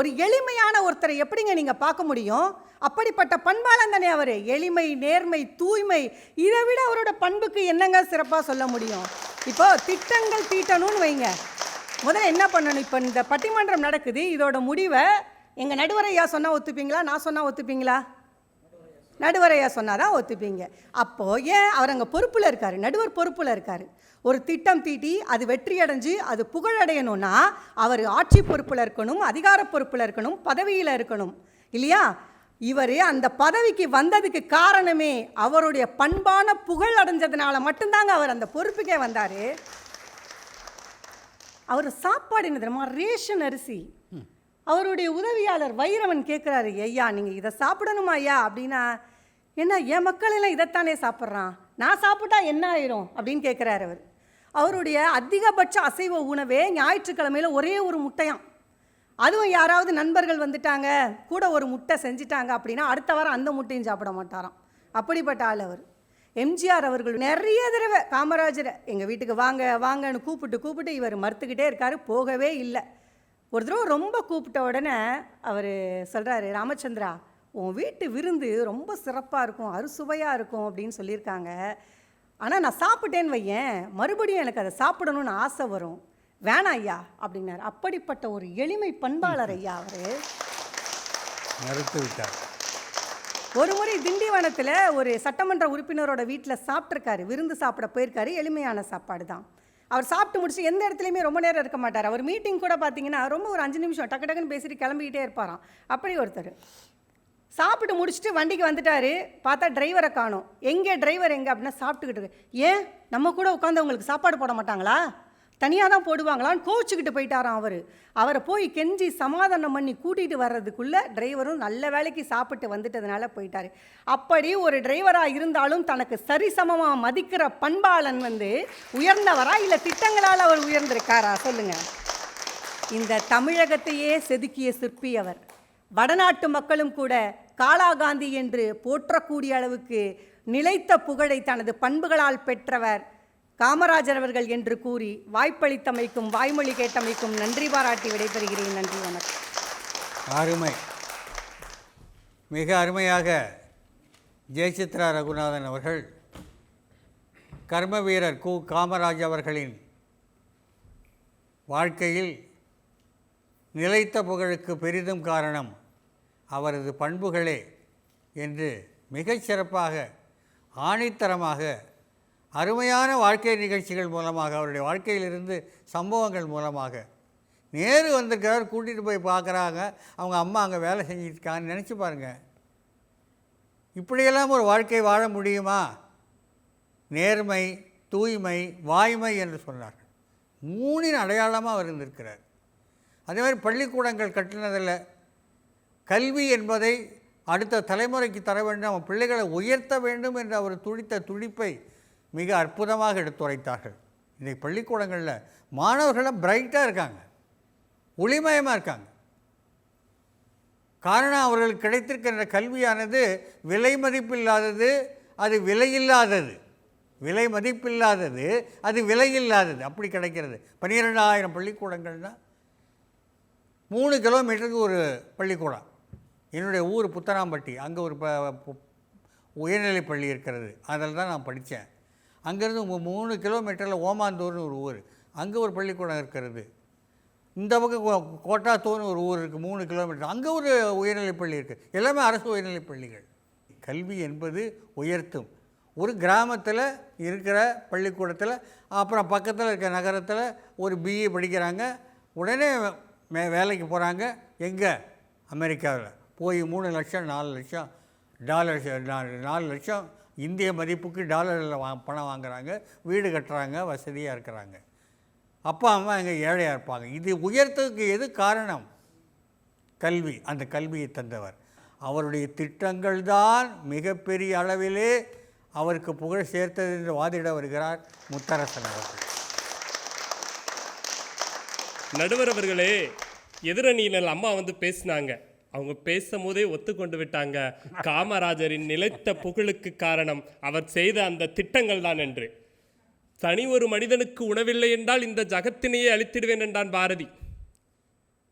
ஒரு எளிமையான ஒருத்தரை எப்படிங்க நீங்கள் பார்க்க முடியும்? அப்படிப்பட்ட பண்பாளன் தானே அவர். எளிமை, நேர்மை, தூய்மை, இதை விட அவரோட பண்புக்கு என்னங்க சிறப்பாக சொல்ல முடியும்? இப்போ திட்டங்கள் தீட்டணும்னு வைங்க, முதல்ல என்ன பண்ணணும்? இப்போ இந்த பட்டிமன்றம் நடக்குது, இதோட முடிவை எங்கள் நடுவரையா சொன்னால் ஒத்துப்பீங்களா, நான் சொன்னால் ஒத்துப்பீங்களா? நடுவரையா சொன்னால் தான் ஒத்துப்பீங்க. அப்போது ஏன் அவர் அங்கே பொறுப்பில் இருக்கார், நடுவர் பொறுப்பில் இருக்கார். ஒரு திட்டம் தீட்டி அது வெற்றி அடைஞ்சு அது புகழடையணும்னா அவர் ஆட்சி பொறுப்பில் இருக்கணும், அதிகார பொறுப்பில் இருக்கணும், பதவியில் இருக்கணும் இல்லையா? இவர் அந்த பதவிக்கு வந்ததுக்கு காரணமே அவருடைய பண்பான புகழ் அடைஞ்சதுனால மட்டும்தாங்க அவர் அந்த பொறுப்புக்கே வந்தார். அவர் சாப்பாடு என்ன தெரியுமா? ரேஷன் அரிசி. அவருடைய உதவியாளர் வைரவன் கேட்குறாரு, ஐயா நீங்கள் இதை சாப்பிடணுமா ஐயா அப்படின்னா, என்ன என் மக்கள் எல்லாம் இதைத்தானே சாப்பிட்றான், நான் சாப்பிட்டா என்ன ஆயிரும் அப்படின்னு கேட்குறாரு அவர். அவருடைய அதிகபட்ச அசைவ உணவே ஞாயிற்றுக்கிழமையில் ஒரே ஒரு முட்டையாம். அதுவும் யாராவது நண்பர்கள் வந்துட்டாங்க கூட ஒரு முட்டை செஞ்சிட்டாங்க அப்படின்னா அடுத்த வாரம் அந்த முட்டையும் சாப்பிட மாட்டாராம். அப்படிப்பட்ட ஆள் அவர். எம்ஜிஆர் அவர்கள் நிறைய தடவை காமராஜரை எங்கள் வீட்டுக்கு வாங்க வாங்கன்னு கூப்பிட்டு இவர் மறுத்துக்கிட்டே இருக்கார், போகவே இல்லை. ஒரு தடவை ரொம்ப கூப்பிட்ட உடனே அவர் சொல்கிறாரு, ராமச்சந்திரா உன் வீட்டு விருந்து ரொம்ப சிறப்பாக இருக்கும், அறுசுவையாக இருக்கும் அப்படின்னு சொல்லியிருக்காங்க. ஆனால் நான் சாப்பிட்டேன்னு வையேன், மறுபடியும் எனக்கு அதை சாப்பிடணும்னு ஆசை வரும், வேணாம் ஐயா அப்படின்னார். அப்படிப்பட்ட ஒரு எளிமை பண்பாளர் ஐயா அவர். மறுத்து விட்டார். ஒரு முறை திண்டிவனத்தில் ஒரு சட்டமன்ற உறுப்பினரோட வீட்டில் சாப்பிட்ருக்காரு, விருந்து சாப்பிட போயிருக்காரு. எளிமையான சாப்பாடு தான். அவர் சாப்பிட்டு முடிச்சு எந்த இடத்துலையுமே ரொம்ப நேரம் இருக்க மாட்டார். அவர் மீட்டிங் கூட பார்த்தீங்கன்னா ரொம்ப ஒரு 5 நிமிஷம் டக்கு டக்குன்னு பேசிட்டு கிளம்பிக்கிட்டே இருப்பாராம். அப்படி ஒருத்தர் சாப்பிட்டு முடிச்சுட்டு வண்டிக்கு வந்துட்டார். பார்த்தா டிரைவரை காணோம். எங்கே டிரைவர் எங்கே அப்படின்னா சாப்பிட்டுக்கிட்டு இருக்கு. ஏன் நம்ம கூட உட்காந்து அவங்களுக்கு சாப்பாடு போட மாட்டாங்களா, தனியாக தான் போடுவாங்களான்னு கோவிச்சுக்கிட்டு போயிட்டாராம் அவர். அவரை போய் கெஞ்சி சமாதானம் பண்ணி கூட்டிகிட்டு வர்றதுக்குள்ளே டிரைவரும் நல்ல வேலைக்கு சாப்பிட்டு வந்துட்டதுனால போயிட்டார். அப்படி ஒரு டிரைவராக இருந்தாலும் தனக்கு சரிசமமாக மதிக்கிற பண்பாளன் உயர்ந்தவரா இல்லை திட்டங்களால் அவர் உயர்ந்திருக்காரா சொல்லுங்கள்? இந்த தமிழகத்தையே செதுக்கிய சிற்பி அவர். வடநாட்டு மக்களும் கூட காலாகாந்தி என்று போற்றக்கூடிய அளவுக்கு நிலைத்த புகழை தனது பண்புகளால் பெற்றவர் காமராஜர் அவர்கள் என்று கூறி வாய்ப்பளித்தமைக்கும் வாய்மொழி கேட்டமைக்கும் நன்றி பாராட்டி விடைபெறுகிறேன். நன்றி, வணக்கம். அருமை, மிக அருமையாக ஜெயசித்ரா ரகுநாதன் அவர்கள் கர்ம வீரர் கு காமராஜ் அவர்களின் வாழ்க்கையில் நிலைத்த புகழுக்கு பெரிதும் காரணம் அவரது பண்புகளே என்று மிகச் சிறப்பாக ஆணித்தரமாக அருமையான வாழ்க்கை நிகழ்ச்சிகள் மூலமாக, அவருடைய வாழ்க்கையிலிருந்து சம்பவங்கள் மூலமாக. நேரு வந்திருக்கிறார், கூட்டிகிட்டு போய் பார்க்குறாங்க, அவங்க அம்மா அங்கே வேலை செஞ்சுருக்காங்கன்னு நினச்சி பாருங்கள். இப்படியெல்லாம் ஒரு வாழ்க்கை வாழ முடியுமா? நேர்மை, தூய்மை, வாய்மை என்று சொன்னார்கள். 3 அடையாளமாக அவர் இருந்திருக்கிறார். அதே மாதிரி பள்ளிக்கூடங்கள் கட்டினதில் கல்வி என்பதை அடுத்த தலைமுறைக்கு தர வேண்டும், அவன் பிள்ளைகளை உயர்த்த வேண்டும் என்று அவர் துடித்த துடிப்பை மிக அற்புதமாக எடுத்துரைத்தார்கள். இன்றைக்கு பள்ளிக்கூடங்களில் மாணவர்கள்லாம் பிரைட்டாக இருக்காங்க, ஒளிமயமாக இருக்காங்க. காரணம், அவர்களுக்கு கிடைத்திருக்கின்ற கல்வியானது விலை மதிப்பில்லாதது, அது விலையில்லாதது. விலை மதிப்பில்லாதது, அது விலையில்லாதது, அப்படி கிடைக்கிறது. 12,000 பள்ளிக்கூடங்கள்னால் 3 கிலோமீட்டருக்கு ஒரு பள்ளிக்கூடம். என்னுடைய ஊர் புத்தனாம்பட்டி, அங்கே ஒரு உயர்நிலைப் பள்ளி இருக்கிறது, அதில் தான் நான் படித்தேன். அங்கேருந்து 3 கிலோமீட்டரில் ஓமாந்தூர்னு ஒரு ஊர், அங்கே ஒரு பள்ளிக்கூடம் இருக்கிறது. இந்த பக்கம் கோட்டாத்தூர்னு ஒரு ஊர் இருக்குது, 3 கிலோமீட்டர், அங்கே ஒரு உயர்நிலைப் பள்ளி இருக்குது. எல்லாமே அரசு உயர்நிலைப் பள்ளிகள். கல்வி என்பது உயர்த்தும். ஒரு கிராமத்தில் இருக்கிற பள்ளிக்கூடத்தில், அப்புறம் பக்கத்தில் இருக்கிற நகரத்தில் ஒரு பிஏ படிக்கிறாங்க, உடனே வேலைக்கு போகிறாங்க. எங்கே? அமெரிக்காவில் போய் 3 லட்சம் 4 லட்சம் டாலர், 4 லட்சம் இந்திய மதிப்புக்கு டாலரில் பணம் வாங்குகிறாங்க, வீடு கட்டுறாங்க, வசதியாக இருக்கிறாங்க. அப்பா அம்மா எங்கே ஏழையாக இருப்பாங்க. இது உயர்த்ததுக்கு எது காரணம்? கல்வி. அந்த கல்வியை தந்தவர். அவருடைய திட்டங்கள் தான் மிகப்பெரிய அளவிலே அவருக்கு புகழ் சேர்த்தது என்று வாதிட வருகிறார் முத்தரசன் அவர்கள். நடுவர் அவர்களே, எதிரணியினர் அம்மா வந்து பேசினாங்க. அவங்க பேசும்போதே ஒத்துக்கொண்டு விட்டாங்க, காமராஜரின் நிலைத்த புகழுக்கு காரணம் அவர் செய்த அந்த திட்டங்கள் தான் என்று. தனி ஒரு மனிதனுக்கு உணவில்லை என்றால் இந்த ஜகத்தினையே அழித்திடுவேன் என்றான் பாரதி.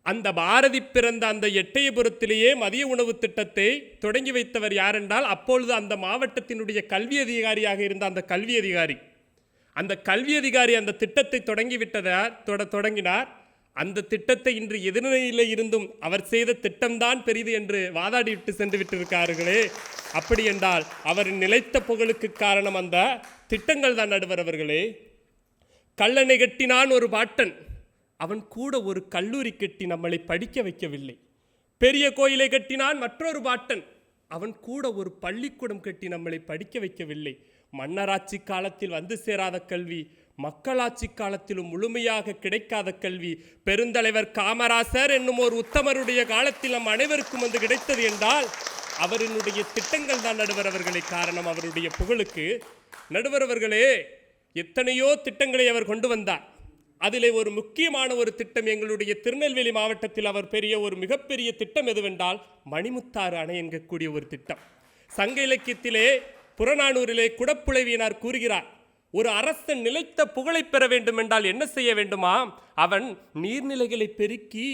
அந்த பாரதி பிறந்த அந்த எட்டயபுரத்திலேயே மதிய உணவு திட்டத்தை தொடங்கி வைத்தவர் யார் என்றால், அப்பொழுது அந்த மாவட்டத்தினுடைய கல்வி அதிகாரியாக இருந்த அந்த கல்வி அதிகாரி. அந்த கல்வி அதிகாரி அந்த திட்டத்தை தொடங்கினார். அந்த திட்டத்தை இன்று எதிர்நிலையில் இருந்தும் அவர் செய்த திட்டம்தான் பெரிது என்று வாதாடிவிட்டு சென்று விட்டிருக்கார்களே. அப்படி என்றால் அவரின் நிலைத்த புகழுக்கு காரணம் அந்த திட்டங்கள் தான் நடுவர் அவர்களே. கல்லணை கட்டினான் ஒரு பாட்டன், அவன் கூட ஒரு கல்லூரி கட்டி நம்மளை படிக்க வைக்கவில்லை. பெரிய கோயிலை கட்டினான் மற்றொரு பாட்டன், அவன் கூட ஒரு பள்ளிக்கூடம் கட்டி நம்மளை படிக்க வைக்கவில்லை. மன்னராட்சி காலத்தில் வந்து சேராத கல்வி, மக்களாட்சி காலத்திலும் முழுமையாக கிடைக்காத கல்வி பெருந்தலைவர் காமராசர் என்னும் ஒரு உத்தமருடைய காலத்தில் நம் அனைவருக்கும் வந்து கிடைத்தது என்றால் அவரினுடைய திட்டங்கள் தான் நடுவர் அவர்களே காரணம் அவருடைய புகழுக்கு. நடுவர் அவர்களே, எத்தனையோ திட்டங்களை அவர் கொண்டு வந்தார். அதிலே ஒரு முக்கியமான ஒரு திட்டம் எங்களுடைய திருநெல்வேலி மாவட்டத்தில் அவர் ஒரு மிகப்பெரிய திட்டம் எதுவென்றால் மணிமுத்தாறு அணை என்கக்கூடிய ஒரு திட்டம். சங்க இலக்கியத்திலே புறநானூரிலே குடப்புலவியனார் கூறுகிறார், ஒரு அரசன் நிலைத்த புகழை பெற வேண்டும் என்றால் என்ன செய்ய வேண்டுமா? அவன் நீர்நிலைகளை பெருக்கி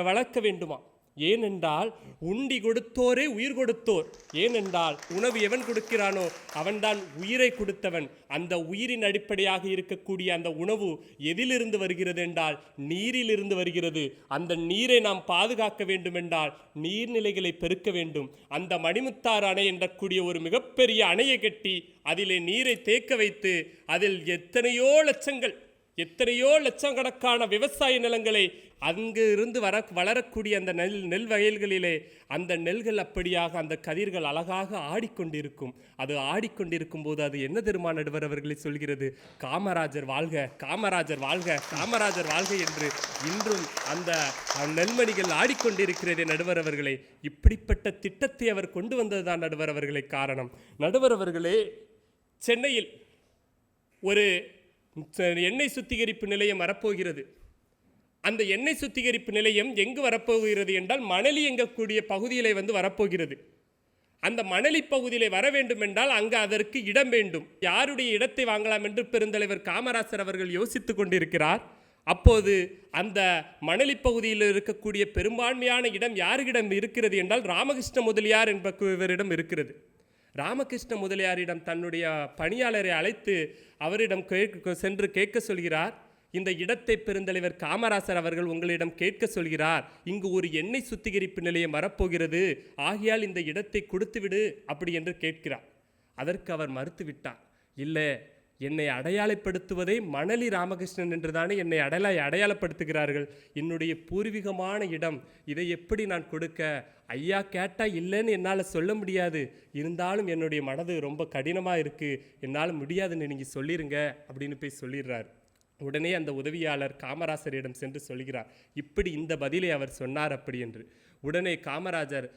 வளர்க்க வேண்டுமா? ஏனென்றால் உண்டி கொடுத்தோரே உயிர் கொடுத்தோர். ஏனென்றால் உணவு எவன் கொடுக்கிறானோ அவன்தான் உயிரை கொடுத்தவன். அந்த உயிரின் அடிப்படையாக இருக்கக்கூடிய அந்த உணவு எதிலிருந்து வருகிறது என்றால் நீரிலிருந்து வருகிறது. அந்த நீரை நாம் பாதுகாக்க வேண்டும் என்றால் நீர்நிலைகளை பெருக்க வேண்டும். அந்த மணிமுத்தாறு அணை என்றக்கூடிய ஒரு மிகப்பெரிய அணையை கட்டி அதிலே நீரை தேக்க வைத்து அதில் எத்தனையோ லட்சக்கணக்கான விவசாய நிலங்களை அங்கு இருந்து வளரக்கூடிய அந்த நெல் வயல்களிலே அந்த நெல்கள் அப்படியாக அந்த கதிர்கள் அழகாக ஆடிக்கொண்டிருக்கும். அது ஆடிக்கொண்டிருக்கும் போது அது என்ன தெரியுமா நடுவர் அவர்களை சொல்கிறது? காமராஜர் வாழ்க, காமராஜர் வாழ்க, காமராஜர் வாழ்க என்று இன்றும் அந்த நெல்மணிகள் ஆடிக்கொண்டிருக்கிறதே நடுவர் அவர்களே. இப்படிப்பட்ட திட்டத்தை அவர் கொண்டு வந்ததுதான் நடுவர் அவர்களை காரணம். நடுவர் அவர்களே, சென்னையில் ஒரு எண்ணெய் சுத்திகரிப்பு நிலையம் வரப்போகிறது. அந்த எண்ணெய் சுத்திகரிப்பு நிலையம் எங்கு வரப்போகிறது என்றால் மணலி எங்கக்கூடிய பகுதியிலே வந்து வரப்போகிறது. அந்த மணலி பகுதியிலே வர வேண்டும் என்றால் அங்கு அதற்கு இடம் வேண்டும். யாருடைய இடத்தை வாங்கலாம் என்று பெருந்தலைவர் காமராசர் அவர்கள் யோசித்துக் கொண்டிருக்கிறார். அப்போது அந்த மணலி பகுதியில் இருக்கக்கூடிய பெரும்பான்மையான இடம் யாரிடம் இருக்கிறது என்றால் ராமகிருஷ்ண முதலியார் என்பவரிடம் இருக்கிறது. ராமகிருஷ்ண முதலியாரிடம் தன்னுடைய பணியாளரை அழைத்து அவரிடம் சென்று கேட்க சொல்கிறார். இந்த இடத்தை பெருந்தலைவர் காமராசர் அவர்கள் உங்களிடம் கேட்க சொல்கிறார். இங்கு ஒரு எண்ணெய் சுத்திகரிப்பு நிலையம் வரப்போகிறது, ஆகையால் இந்த இடத்தை கொடுத்துவிடு அப்படி என்று கேட்கிறார். அதற்கு அவர் மறுத்துவிட்டார். இல்லை, என்னை அடையாளப்படுத்துவதே மணலி ராமகிருஷ்ணன் என்றுதானே என்னை அடையாளப்படுத்துகிறார்கள். என்னுடைய பூர்வீகமான இடம், இதை எப்படி நான் கொடுக்க? ஐயா கேட்டால் இல்லைன்னு என்னால் சொல்ல முடியாது. இருந்தாலும் என்னுடைய மனது ரொம்ப கடினமாக இருக்குது, என்னால் முடியாதுன்னு நீங்கள் சொல்லிடுங்க அப்படின்னு போய் சொல்லிடுறார். உடனே அந்த உதவியாளர் காமராசரிடம் சென்று சொல்கிறார், இப்படி இந்த பதிலை அவர் சொன்னார் அப்படி என்று. உடனே காமராஜர்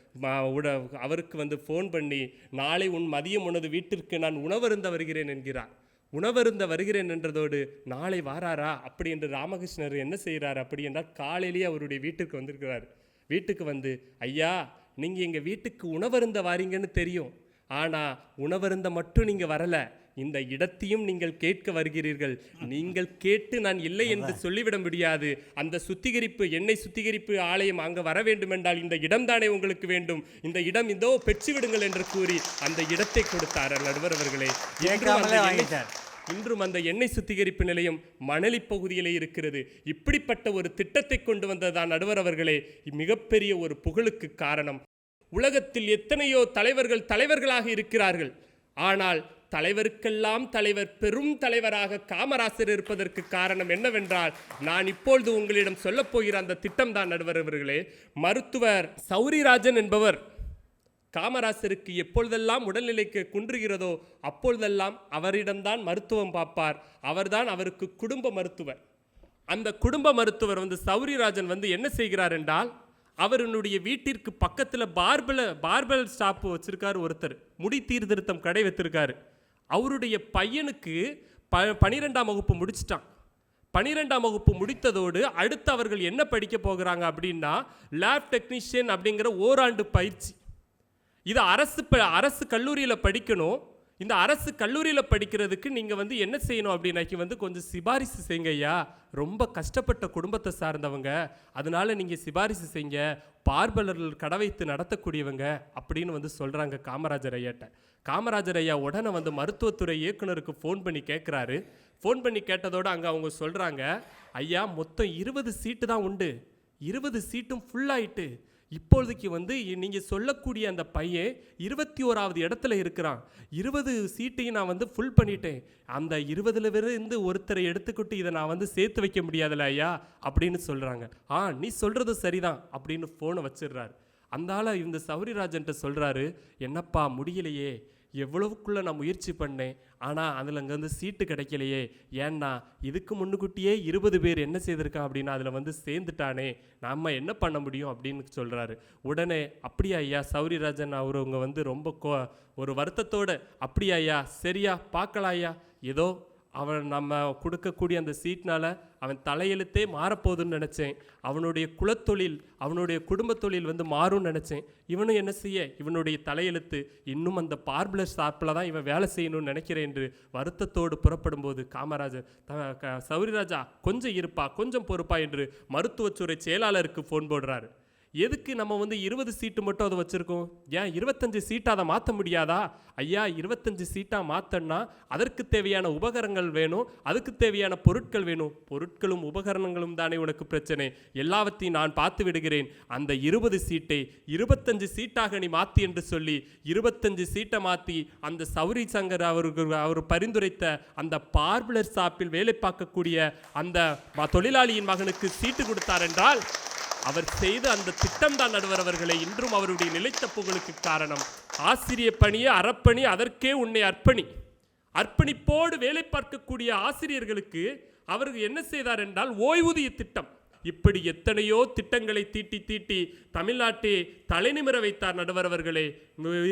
அவருக்கு வந்து ஃபோன் பண்ணி, நாளை உன் மதியம் உனது வீட்டிற்கு நான் உணவருந்த வருகிறேன் என்கிறார். உணவருந்த வருகிறேன் என்றதோடு நாளை வாராரா அப்படி என்று ராமகிருஷ்ணர் என்ன செய்கிறார் அப்படி என்றால், காலையிலேயே அவருடைய வீட்டுக்கு வந்திருக்கிறார். வீட்டுக்கு வந்து, ஐயா நீங்கள் எங்கள் வீட்டுக்கு உணவருந்த வாரீங்கன்னு தெரியும், ஆனால் உணவருந்த மட்டும் நீங்கள் வரலை, இந்த இடத்தையும் நீங்கள் கேட்க வருகிறீர்கள். நீங்கள் கேட்டு நான் இல்லை என்று சொல்லிவிட முடியாது. அந்த சுத்திகரிப்பு, எண்ணெய் சுத்திகரிப்பு ஆலயம் அங்கே வர வேண்டும் என்றால் இந்த இடம்தானே உங்களுக்கு வேண்டும், இந்த இடம் இதோ பெற்றுவிடுங்கள் என்று கூறி அந்த இடத்தை கொடுத்தார் நடுவர் அவர்களே. இன்றும் அந்த எண்ணெய் சுத்திகரிப்பு நிலையம் மணலி பகுதியிலே இருக்கிறது. இப்படிப்பட்ட ஒரு திட்டத்தை கொண்டு வந்ததான் நடுவர் அவர்களே மிகப்பெரிய ஒரு புகழுக்கு காரணம். உலகத்தில் எத்தனையோ தலைவர்களாக இருக்கிறார்கள், ஆனால் தலைவருக்கெல்லாம் தலைவர், பெரும் தலைவராக காமராசர் இருப்பதற்கு காரணம் என்னவென்றால், நான் இப்பொழுது உங்களிடம் சொல்லப்போகிற அந்த திட்டம் தான் நடுவர் அவர்களே. மருத்துவர் சௌரிராஜன் என்பவர் காமராசருக்கு எப்பொழுதெல்லாம் உடல்நிலைக்கு குன்றுகிறதோ அப்பொழுதெல்லாம் அவரிடம்தான் மருத்துவம் பார்ப்பார். அவர்தான் அவருக்கு குடும்ப மருத்துவர். அந்த குடும்ப மருத்துவர் வந்து சௌரிராஜன் வந்து என்ன செய்கிறார் என்றால், அவருடைய வீட்டிற்கு பக்கத்தில் பார்பல் ஷாப்பு வச்சிருக்காரு ஒருத்தர், முடி சீர்திருத்தம் கடை வச்சிருக்காரு. அவருடைய பையனுக்கு 12ஆம் வகுப்பு முடிச்சிட்டான். 12ஆம் வகுப்பு முடித்ததோடு அடுத்து அவர்கள் என்ன படிக்க போகிறாங்க அப்படின்னா, லேப் டெக்னீஷியன் அப்படிங்கிற ஓராண்டு பயிற்சி. இது அரசு கல்லூரியில் படிக்கணும். இந்த அரசு கல்லூரியில் படிக்கிறதுக்கு நீங்கள் வந்து என்ன செய்யணும் அப்படின்னாக்கி வந்து கொஞ்சம் சிபாரிசு செய்யுங்க ஐயா, ரொம்ப கஷ்டப்பட்ட குடும்பத்தை சார்ந்தவங்க, அதனால நீங்கள் சிபாரிசு செய்யுங்க, பார்பலர்கள் கடை வைத்து நடத்தக்கூடியவங்க அப்படின்னு வந்து சொல்கிறாங்க காமராஜர் ஐயாட்ட. காமராஜர் ஐயா உடனே வந்து மருத்துவத்துறை இயக்குனருக்கு ஃபோன் பண்ணி கேட்குறாரு. ஃபோன் பண்ணி கேட்டதோடு அங்கே அவங்க சொல்கிறாங்க, ஐயா மொத்தம் 20 சீட்டு தான் உண்டு, 20 சீட்டும் ஃபுல்லாயிட்டு, இப்பொழுதுக்கு வந்து நீங்கள் சொல்லக்கூடிய அந்த பையன் 21வது இடத்துல இருக்கிறான், 20 சீட்டையும் நான் வந்து ஃபுல் பண்ணிட்டேன், அந்த 20லிருந்து ஒருத்தரை எடுத்துக்கிட்டு இதை நான் வந்து சேர்த்து வைக்க முடியாதுல்ல ஐயா அப்படின்னு சொல்கிறாங்க. நீ சொல்கிறது சரிதான் அப்படின்னு ஃபோனை வச்சிடுறாரு. அந்த ஆளை இந்த சௌரிராஜன்ட்ட சொல்கிறாரு, என்னப்பா முடியலையே, எவ்வளவுக்குள்ளே நான் முயற்சி பண்ணேன், ஆனால் அதில் அங்கே வந்து சீட்டு கிடைக்கலையே, ஏன்னா இதுக்கு முன்னுக்கூட்டியே 20 பேர் என்ன செய்திருக்கான் அப்படின்னா அதில் வந்து சேர்ந்துட்டானே, நம்ம என்ன பண்ண முடியும் அப்படின்னு சொல்கிறாரு. உடனே அப்படியா ஐயா சௌரிராஜன் அவங்க வந்து ரொம்ப ஒரு வருத்தத்தோடு, அப்படியா ஐயா, சரியா பார்க்கலாம் ஐயா, ஏதோ அவன் நம்ம கொடுக்கக்கூடிய அந்த சீட்னால் அவன் தலையெழுத்தே மாறப்போகுதுன்னு நினச்சேன், அவனுடைய குலத்தொழில் அவனுடைய குடும்ப தொழில் வந்து மாறும்னு நினச்சேன், இவனும் என்ன செய்ய, இவனுடைய தலையெழுத்து இன்னும் அந்த பார்பலர் ஷாப்பில் தான் இவன் வேலை செய்யணும்னு நினைக்கிறேன் என்று வருத்தத்தோடு புறப்படும்போது காமராஜர் சௌரிராஜா கொஞ்சம் இருப்பா, கொஞ்சம் பொறுப்பா என்று மருத்துவத்துறை செயலாளருக்கு ஃபோன் போடுறாரு. எதுக்கு நம்ம வந்து 20 சீட்டு மட்டும் அதை வச்சுருக்கோம், ஏன் 25 சீட்டாக அதை மாற்ற முடியாதா? ஐயா 25 சீட்டாக மாற்றன்னா அதற்கு தேவையான உபகரணங்கள் வேணும், அதுக்கு தேவையான பொருட்கள் வேணும், பொருட்களும் உபகரணங்களும் தானே உனக்கு பிரச்சனை, எல்லாவற்றையும் நான் பார்த்து விடுகிறேன், அந்த 20 சீட்டை 25 சீட்டாக நீ மாற்றி என்று சொல்லி 25 சீட்டை மாற்றி அந்த சௌரி சங்கர் அவர் பரிந்துரைத்த அந்த பார்பலர் ஷாப்பில் வேலை பார்க்கக்கூடிய அந்த தொழிலாளியின் மகனுக்கு சீட்டு கொடுத்தார் என்றால், அவர் செய்த அந்த திட்டம் தான் நடுவர் அவர்களை இன்றும் அவருடைய நிலைத்த புகழுக்கு காரணம். ஆசிரிய பணியே அறப்பணி, அதற்கே உன்னை அர்ப்பணிப்போடு வேலை பார்க்கக்கூடிய ஆசிரியர்களுக்கு அவர்கள் என்ன செய்தார் என்றால் ஓய்வூதிய திட்டம். இப்படி எத்தனையோ திட்டங்களை தீட்டி தமிழ்நாட்டை தலைநிமிர வைத்தார் நடுவர் அவர்களே.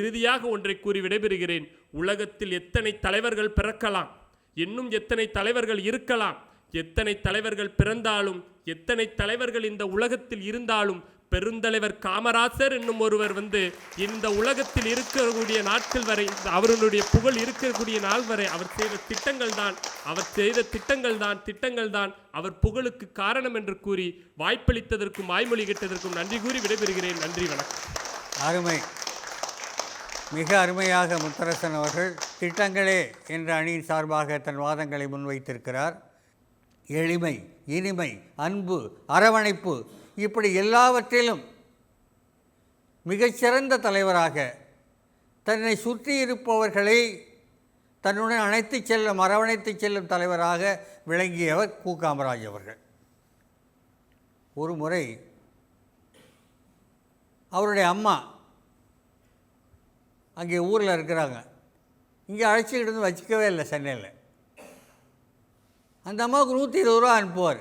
இறுதியாக ஒன்றை கூறி விடைபெறுகிறேன். உலகத்தில் எத்தனை தலைவர்கள் பிறக்கலாம், இன்னும் எத்தனை தலைவர்கள் இருக்கலாம், எத்தனை தலைவர்கள் பிறந்தாலும், எத்தனை தலைவர்கள் இந்த உலகத்தில் இருந்தாலும், பெருந்தலைவர் காமராசர் என்னும் ஒருவர் வந்து இந்த உலகத்தில் இருக்கக்கூடிய நாட்கள் வரை, அவருடைய புகழ் இருக்கக்கூடிய நாள் வரை அவர் செய்த திட்டங்கள் தான் அவர் புகழுக்கு காரணம் என்று கூறி வாய்ப்பளித்ததற்கும் வாய்மொழி கேட்டதற்கும் நன்றி கூறி விடைபெறுகிறேன். நன்றி, வணக்கம். அருமை, மிக அருமையாக முத்தரசன் அவர்கள் திட்டங்களே என்ற அணியின் சார்பாக தன் வாதங்களை முன்வைத்திருக்கிறார். எளிமை, இனிமை, அன்பு, அரவணைப்பு, இப்படி எல்லாவற்றிலும் மிகச்சிறந்த தலைவராக தன்னை சுற்றி இருப்பவர்களை தன்னுடன் அரவணைத்துச் செல்லும் தலைவராக விளங்கியவர் கு. காமராஜ் அவர்கள். ஒரு முறை அவருடைய அம்மா அங்கே ஊரில் இருக்கிறாங்க, இங்கே அழைச்சிக்கிட்டு வந்து வச்சுக்கவே இல்லை சென்னையில். அந்த அம்மாவுக்கு 120 ரூபா அனுப்புவார்.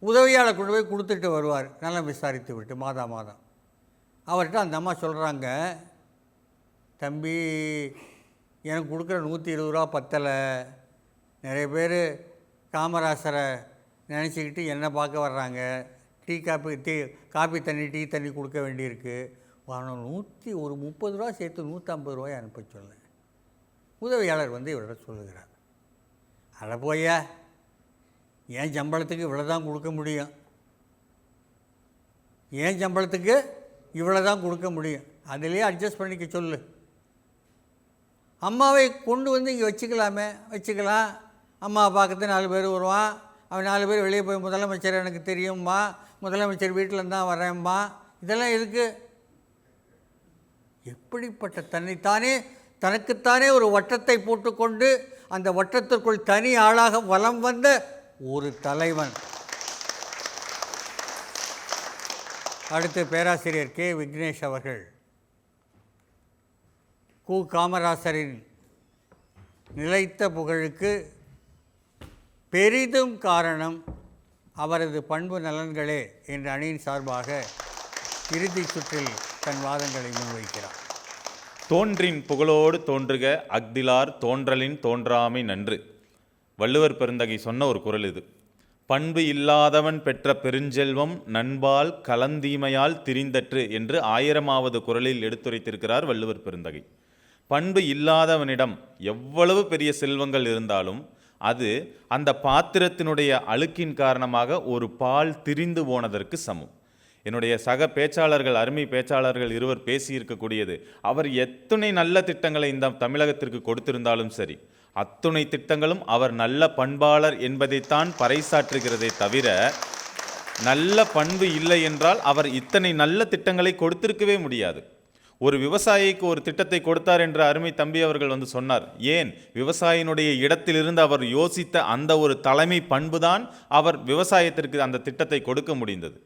உதவியாளர் கொண்டு போய் கொடுத்துட்டு வருவார், நலம் விசாரித்து விட்டு மாதம். அவர்கிட்ட அந்த அம்மா சொல்கிறாங்க, தம்பி எனக்கு கொடுக்குற 120 ரூபா பத்தலை, நிறைய பேர் காமராசரை நினச்சிக்கிட்டு என்னை பார்க்க வர்றாங்க, காப்பி தண்ணி டீ தண்ணி கொடுக்க வேண்டியிருக்கு, ஆனால் 30 ரூபா சேர்த்து 150 ரூபாய் அனுப்ப சொல்ல. உதவியாளர் வந்து இவரிடம் சொல்லுகிறார், அட போயா, என் சம்பளத்துக்கு இவ்வளோ தான் கொடுக்க முடியும், என் சம்பளத்துக்கு இவ்வளோ தான் கொடுக்க முடியும், அதிலே அட்ஜஸ்ட் பண்ணிக்க சொல்லு. அம்மாவை கொண்டு வந்து இங்கே வச்சுக்கலாம், அம்மாவை பார்க்கறது 4 பேர் வருவான், அவன் 4 பேர் வெளியே போய் முதலமைச்சர் எனக்கு தெரியும்மா, முதலமைச்சர் வீட்டில் தான் வரேம்மா, இதெல்லாம் எதுக்கு? எப்படிப்பட்ட தனக்குத்தானே ஒரு வட்டத்தை போட்டுக்கொண்டு அந்த வட்டத்திற்குள் தனி ஆளாக வலம் வந்த ஒரு தலைவன். அடுத்து பேராசிரியர் கே. விக்னேஷ் அவர்கள் கு. காமராசரின் நிலைத்த புகழுக்கு பெரிதும் காரணம் அவரது பண்பு நலன்களே என்ற அணியின் சார்பாக இறுதி சுற்றில் தன் வாதங்களை முன்வைக்கிறார். தோன்றின் புகழோடு தோன்றுக அஃதிலார் தோன்றலின் தோன்றாமை நன்று. வள்ளுவர் பெருந்தகை சொன்ன ஒரு குறள் இது. பண்பு இல்லாதவன் பெற்ற பெருஞ்செல்வம் நண்பால் கலந்தீமையால் திரிந்தற்று என்று 1000வது குறளில் எடுத்துரைத்திருக்கிறார் வள்ளுவர் பெருந்தகை. பண்பு இல்லாதவனிடம் எவ்வளவு பெரிய செல்வங்கள் இருந்தாலும் அது அந்த பாத்திரத்தினுடைய அழுக்கின் காரணமாக ஒரு பால் திரிந்து போனதற்கு சமம். என்னுடைய சக பேச்சாளர்கள், அருமை பேச்சாளர்கள் இருவர் பேசியிருக்கக்கூடியது, அவர் எத்தனை நல்ல திட்டங்களை இந்த தமிழகத்திற்கு கொடுத்திருந்தாலும் சரி, அத்துணை திட்டங்களும் அவர் நல்ல பண்பாளர் என்பதைத்தான் பறைசாற்றுகிறதே தவிர, நல்ல பண்பு இல்லை என்றால் அவர் இத்தனை நல்ல திட்டங்களை கொடுத்திருக்கவே முடியாது. ஒரு விவசாயிக்கு ஒரு திட்டத்தை கொடுத்தார் என்று அருமை தம்பி அவர்கள் வந்து சொன்னார். ஏன்? விவசாயினுடைய இடத்திலிருந்து அவர் யோசித்த அந்த ஒரு தலைமை பண்புதான் அவர் விவசாயத்திற்கு அந்த திட்டத்தை கொடுக்க முடிந்தது.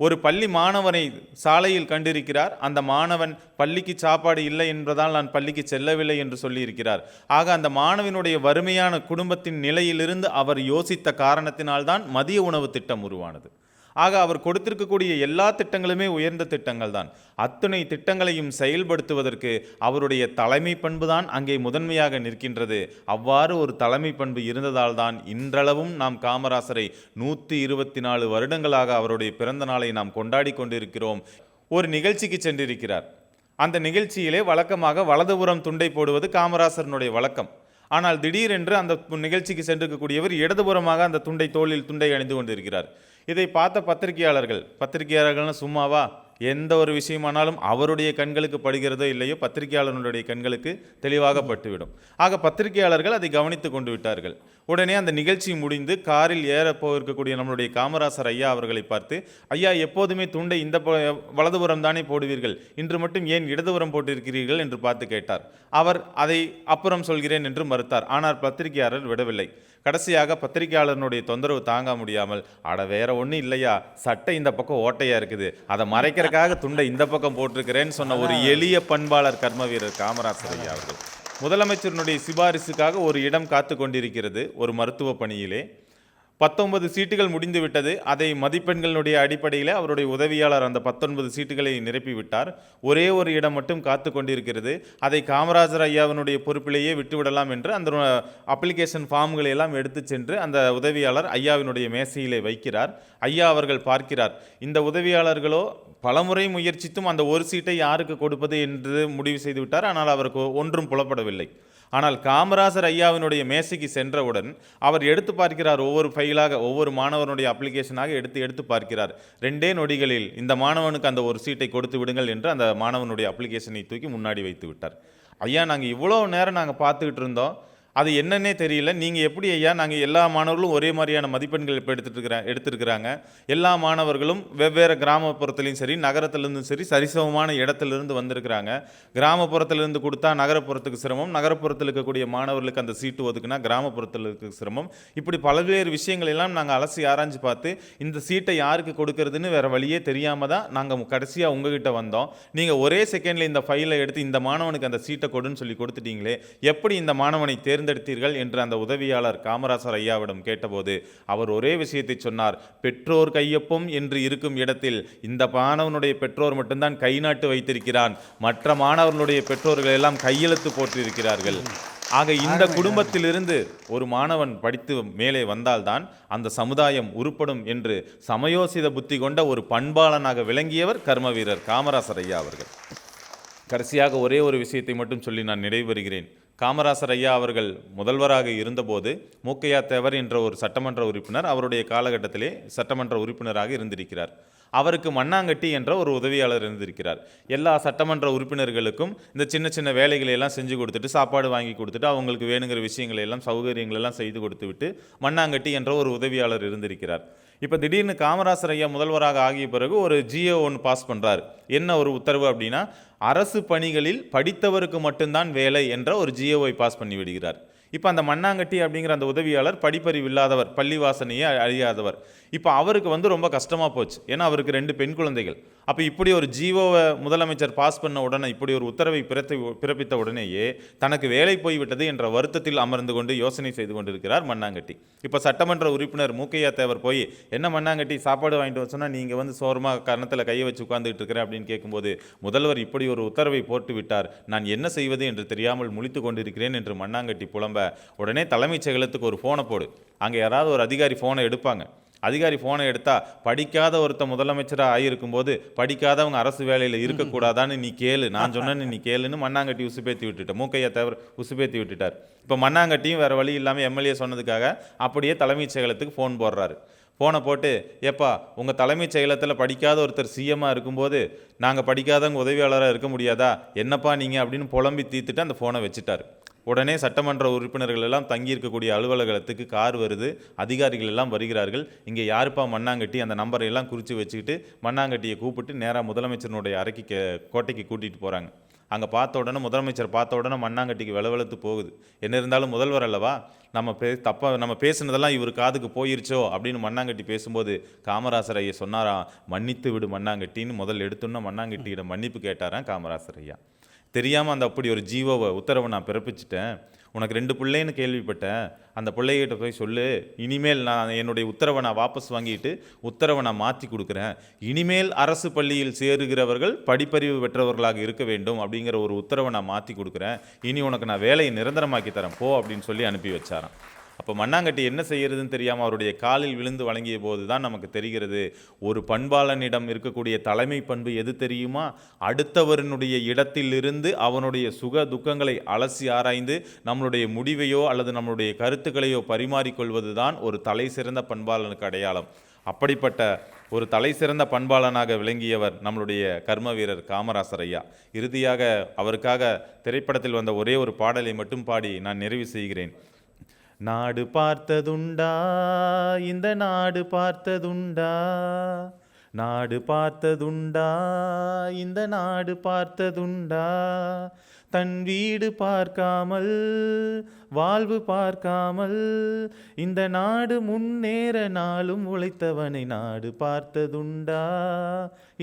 ஒரு பள்ளி மாணவனை சாலையில் கண்டிருக்கிறார். அந்த மாணவன் பள்ளிக்கு சாப்பாடு இல்லை என்பதால் நான் பள்ளிக்கு செல்லவில்லை என்று சொல்லியிருக்கிறார். ஆக அந்த மாணவனுடைய வறுமையான குடும்பத்தின் நிலையிலிருந்து அவர் யோசித்த காரணத்தினால்தான் மதிய உணவு திட்டம் உருவானது. ஆக அவர் கொடுத்திருக்கக்கூடிய எல்லா திட்டங்களுமே உயர்ந்த திட்டங்கள் தான். அத்துணை திட்டங்களையும் செயல்படுத்துவதற்கு அவருடைய தலைமை பண்பு தான் அங்கே முதன்மையாக நிற்கின்றது. அவ்வாறு ஒரு தலைமை பண்பு இருந்ததால் தான் இன்றளவும் நாம் காமராசரை 124 வருடங்களாக அவருடைய பிறந்த நாளை நாம் கொண்டாடி கொண்டிருக்கிறோம். ஒரு நிகழ்ச்சிக்கு சென்றிருக்கிறார். அந்த நிகழ்ச்சியிலே வழக்கமாக வலதுபுறம் துண்டை போடுவது காமராசரனுடைய வழக்கம். ஆனால் திடீரென்று அந்த நிகழ்ச்சிக்கு சென்றிருக்கக்கூடியவர் இடதுபுறமாக அந்த தோளில் துண்டை அணிந்து கொண்டிருக்கிறார். இதை பார்த்த பத்திரிகையாளர்கள்னு சும்மாவா? எந்த ஒரு விஷயமானாலும் அவருடைய கண்களுக்கு படுகிறதோ இல்லையோ பத்திரிகையாளர்களுடைய கண்களுக்கு தெளிவாக பட்டுவிடும். ஆக பத்திரிகையாளர்கள் அதை கவனித்து கொண்டு விட்டார்கள். உடனே அந்த நிகழ்ச்சி முடிந்து காரில் ஏற போயிருக்கக்கூடிய நம்மளுடைய காமராசர் ஐயா அவர்களை பார்த்து, ஐயா எப்போதுமே துண்டை இந்த வலதுபுறம் தானே போடுவீர்கள், இன்று மட்டும் ஏன் இடதுபுறம் போட்டிருக்கிறீர்கள் என்று பார்த்து கேட்டார். அவர் அதை அப்புறம் சொல்கிறேன் என்று மறுத்தார். ஆனால் பத்திரிகையாளர் விடவில்லை. கடைசியாக பத்திரிகையாளர்களுடைய தொந்தரவு தாங்க முடியாமல், அட வேற ஒன்றும் இல்லையா, சட்டை இந்த பக்கம் ஓட்டையா இருக்குது, அதை மறைக்கிறதுக்காக துண்டை இந்த பக்கம் போட்டிருக்கிறேன்னு சொன்ன ஒரு எளிய பண்பாளர் கர்ம வீரர் காமராசர் ஐயா அவர்கள். முதலமைச்சரினுடைய சிபாரிசுக்காக ஒரு இடம் காத்து கொண்டிருக்கிறது ஒரு மருத்துவ பணியிலே. 19 சீட்டுகள் முடிந்து விட்டது. அதை மதிப்பெண்களுடைய அடிப்படையில் அவருடைய உதவியாளர் அந்த 19 சீட்டுகளை நிரப்பிவிட்டார். ஒரே ஒரு இடம் மட்டும் காத்து கொண்டிருக்கிறது. அதை காமராஜர் ஐயாவினுடைய பொறுப்பிலேயே விட்டுவிடலாம் என்று அந்த அப்ளிகேஷன் ஃபார்ம்களை எல்லாம் எடுத்து சென்று அந்த உதவியாளர் ஐயாவினுடைய மேசையிலே வைக்கிறார். ஐயா அவர்கள் பார்க்கிறார். இந்த உதவியாளர்களோ பலமுறை முயற்சித்தும் அந்த ஒரு சீட்டை யாருக்கு கொடுப்பது என்று முடிவு செய்து விட்டார். ஆனால் அவருக்கு ஒன்றும் புலப்படவில்லை. ஆனால் காமராசர் ஐயாவினுடைய மேசைக்கு சென்றவுடன் அவர் எடுத்து பார்க்கிறார். ஒவ்வொரு ஃபைலாக, ஒவ்வொரு மாணவனுடைய அப்ளிகேஷனாக எடுத்து பார்க்கிறார். 2 நொடிகளில் இந்த மாணவனுக்கு அந்த ஒரு சீட்டை கொடுத்து விடுங்கள் என்று அந்த மாணவனுடைய அப்ளிகேஷனை தூக்கி முன்னாடி வைத்து விட்டார். ஐயா, நாங்கள் இவ்வளோ நேரம் பார்த்துக்கிட்டு இருந்தோம், அது என்னன்னே தெரியல. நீங்கள் எப்படி ஐயா, நாங்கள் எல்லா மாணவர்களும் ஒரே மாதிரியான மதிப்பெண்கள் இப்போ எடுத்துருக்குறாங்க. எல்லா மாணவர்களும் வெவ்வேறு கிராமப்புறத்துலையும் சரி நகரத்துலேருந்தும் சரி சரிசமமான இடத்துலேருந்து வந்திருக்கிறாங்க. கிராமப்புறத்துலேருந்து கொடுத்தா நகரப்புறத்துக்கு சிரமம், நகரப்புறத்தில் இருக்கக்கூடிய மாணவர்களுக்கு அந்த சீட்டு ஒதுக்குனா கிராமப்புறத்தில் இருக்க சிரமம். இப்படி பல்வேறு விஷயங்கள் எல்லாம் நாங்கள் அலசி ஆராய்ஞ்சு பார்த்து இந்த சீட்டை யாருக்கு கொடுக்கறதுன்னு வேறு வழியே தெரியாமல் தான் நாங்கள் கடைசியாக உங்ககிட்ட வந்தோம். நீங்கள் ஒரே செகண்டில் இந்த ஃபைலை எடுத்து இந்த மாணவனுக்கு அந்த சீட்டை கொடுன்னு சொல்லி கொடுத்துட்டீங்களே, எப்படி இந்த மாணவனை தேர்ந்தெடுத்தீர்கள் என்று அந்த உதவியாளர் காமராசர் ஐயாவிடம் கேட்டபோது அவர் ஒரே விஷயத்தை சொன்னார். பெற்றோர் கையொப்பம் என்று இருக்கும் இடத்தில் இந்த மாணவனுடைய பெற்றோர் மட்டும்தான் கை நாட்டு வைத்திருக்கிறான், மற்ற மாணவர்களுடைய பெற்றோர்கள் எல்லாம் கையெழுத்து போட்டிருக்கிறார்கள். ஆக இந்த குடும்பத்திலிருந்து ஒரு மாணவன் படித்து மேலே வந்தால்தான் அந்த சமுதாயம் உருப்படும் என்று சமயோசித புத்தி கொண்ட ஒரு பண்பாளனாக விளங்கியவர் கர்ம வீரர் காமராசர் ஐயா அவர்கள். கடைசியாக ஒரே ஒரு விஷயத்தை மட்டும் சொல்லி நான் நிறைவேறுகிறேன். காமராசர் ஐயா அவர்கள் முதல்வராக இருந்தபோது மூக்கையா தேவர் என்ற ஒரு சட்டமன்ற உறுப்பினர் அவருடைய காலகட்டத்திலே சட்டமன்ற உறுப்பினராக இருந்திருக்கிறார். அவருக்கு மண்ணாங்கட்டி என்ற ஒரு உதவியாளர் இருந்திருக்கிறார். எல்லா சட்டமன்ற உறுப்பினர்களுக்கும் இந்த சின்ன சின்ன வேலைகளை எல்லாம் செஞ்சு கொடுத்துட்டு, சாப்பாடு வாங்கி கொடுத்துட்டு, அவங்களுக்கு வேணுங்கிற விஷயங்களை எல்லாம் சௌகரியங்கள் எல்லாம் செய்து கொடுத்து விட்டு மண்ணாங்கட்டி என்ற ஒரு உதவியாளர் இருந்திருக்கிறார். இப்போ திடீர்னு காமராசர் ஐயா முதல்வராக ஆகிய பிறகு ஒரு ஜியோ ஒன்று பாஸ் பண்ணுறார். என்ன ஒரு உத்தரவு அப்படின்னா, அரசு பணிகளில் படித்தவருக்கு மட்டும்தான் வேலை என்ற ஒரு ஜியோவை பாஸ் பண்ணி விடுகிறார். இப்போ அந்த மண்ணாங்கட்டி அப்படிங்கிற அந்த உதவியாளர் படிப்பறிவு இல்லாதவர், பள்ளிவாசனையே அழியாதவர். இப்போ அவருக்கு ரொம்ப கஷ்டமாக போச்சு. ஏன்னா அவருக்கு 2 பெண் குழந்தைகள். அப்போ இப்படி ஒரு ஜியோவை முதலமைச்சர் பாஸ் பண்ண உடனே, இப்படி ஒரு உத்தரவை பிறப்பித்த உடனேயே தனக்கு வேலை போய்விட்டது என்ற வருத்தத்தில் அமர்ந்து கொண்டு யோசனை செய்து கொண்டிருக்கிறார் மண்ணாங்கட்டி. இப்போ சட்டமன்ற உறுப்பினர் மூக்கையா தேவர் போய், என்ன மண்ணாங்கட்டி சாப்பாடு வாங்கிட்டு வச்சோன்னா நீங்கள் சோரமாக கரணத்தில் கையை வச்சு உட்காந்துக்கிட்டு இருக்கிறேன் அப்படின்னு கேட்கும்போது, முதல்வர் இப்படி ஒரு உத்தரவை போட்டு விட்டார், நான் என்ன செய்வது என்று தெரியாமல் முழித்து கொண்டிருக்கிறேன் என்று மண்ணாங்கட்டி புலம்ப, உடனே தலைமைச் செயலகத்துக்கு ஒரு ஃபோனை போடு. அங்கே யாராவது ஒரு அதிகாரி ஃபோனை எடுப்பாங்க. அதிகாரி ஃபோனை எடுத்தால், படிக்காத ஒருத்த முதலமைச்சராக ஆகியிருக்கும்போது படிக்காதவங்க அரசு வேலையில் இருக்கக்கூடாதான்னு நீ கேளு, நான் சொன்னேன்னு நீ கேளுன்னு மண்ணாங்கட்டி உசுப்பேற்றி விட்டுட்டார். மூக்கையா தேவர் உசுப்பேற்றி விட்டுட்டார். இப்போ மண்ணாங்கட்டியும் வேறு வழி இல்லாமல் எம்எல்ஏ சொன்னதுக்காக அப்படியே தலைமைச் செயலகத்துக்கு ஃபோன் போடுறாரு. ஃபோனை போட்டு, ஏப்பா உங்கள் தலைமைச் செயலகத்தில் படிக்காத ஒருத்தர் சிஎம்மாக இருக்கும்போது நாங்கள் படிக்காதவங்க உதவியாளராக இருக்க முடியாதா, என்னப்பா நீங்கள் அப்படின்னு புலம்பி தீர்த்துட்டு அந்த ஃபோனை வச்சுட்டார். உடனே சட்டமன்ற உறுப்பினர்கள் எல்லாம் தங்கியிருக்கக்கூடிய அலுவலகத்துக்கு கார் வருது, அதிகாரிகள் எல்லாம் வருகிறார்கள். இங்கே யாருப்பா மண்ணாங்கட்டி, அந்த நம்பரை எல்லாம் குறித்து வச்சுக்கிட்டு மண்ணாங்கட்டியை கூப்பிட்டு நேராக முதலமைச்சருடைய அறைக்கு கோட்டைக்கு கூட்டிகிட்டு போகிறாங்க. அங்கே பார்த்த உடனே முதலமைச்சர் பார்த்த உடனே மண்ணாங்கட்டிக்கு வெளவெளுத்து போகுது. என்ன இருந்தாலும் முதல்வர் அல்லவா, நம்ம பேசுனதெல்லாம் இவர் காதுக்கு போயிருச்சோ அப்படின்னு மண்ணாங்கட்டி பேசும்போது காமராசர் ஐயா சொன்னாராம், மன்னித்து விடு மண்ணாங்கட்டின்னு முதல் எடுத்துன்னா மண்ணாங்கட்டியிடம் மன்னிப்பு கேட்டாராம் காமராசர் ஐயா. தெரியாமல் அந்த அப்படி ஒரு ஜீவோவை உத்தரவை நான் பிறப்பிச்சிட்டேன், உனக்கு 2 பிள்ளைன்னு கேள்விப்பட்டேன், அந்த பிள்ளைகிட்ட போய் சொல்லு, இனிமேல் நான் என்னுடைய உத்தரவை நான் வாபஸ் வாங்கிட்டு உத்தரவை நான் மாற்றி கொடுக்குறேன், இனிமேல் அரசு பள்ளியில் சேருகிறவர்கள் படிப்பறிவு பெற்றவர்களாக இருக்க வேண்டும் அப்படிங்கிற ஒரு உத்தரவை நான் மாற்றி கொடுக்குறேன், இனி உனக்கு நான் வேலையை நிரந்தரமாக்கி தரேன் போ அப்படின்னு சொல்லி அனுப்பி வச்சாராம். அப்போ மண்ணாங்கட்டி என்ன செய்கிறதுன்னு தெரியாமல் அவருடைய காலில் விழுந்து வழங்கிய போது தான் நமக்கு தெரிகிறது, ஒரு பண்பாளனிடம் இருக்கக்கூடிய தலைமை பண்பு எது தெரியுமா, அடுத்தவனுடைய இடத்திலிருந்து அவனுடைய சுக துக்கங்களை அலசி ஆராய்ந்து நம்மளுடைய முடிவையோ அல்லது நம்மளுடைய கருத்துக்களையோ பரிமாறிக்கொள்வது தான் ஒரு தலை சிறந்த பண்பாளனுக்கு அடையாளம். அப்படிப்பட்ட ஒரு தலை சிறந்த பண்பாளனாக விளங்கியவர் நம்மளுடைய கர்ம வீரர் காமராசர் ஐயா. இறுதியாக அவருக்காக திரைப்படத்தில் வந்த ஒரே ஒரு பாடலை மட்டும் பாடி நான் நிறைவு செய்கிறேன். நாடு பார்த்ததுண்டா இந்த நாடு பார்த்ததுண்டா, நாடு பார்த்ததுண்டா இந்த நாடு பார்த்ததுண்டா, தன் வீடு பார்க்காமல் வாழ்வு பார்க்காமல் இந்த நாடு முன்னேற நாளும் உழைத்தவனை நாடு பார்த்ததுண்டா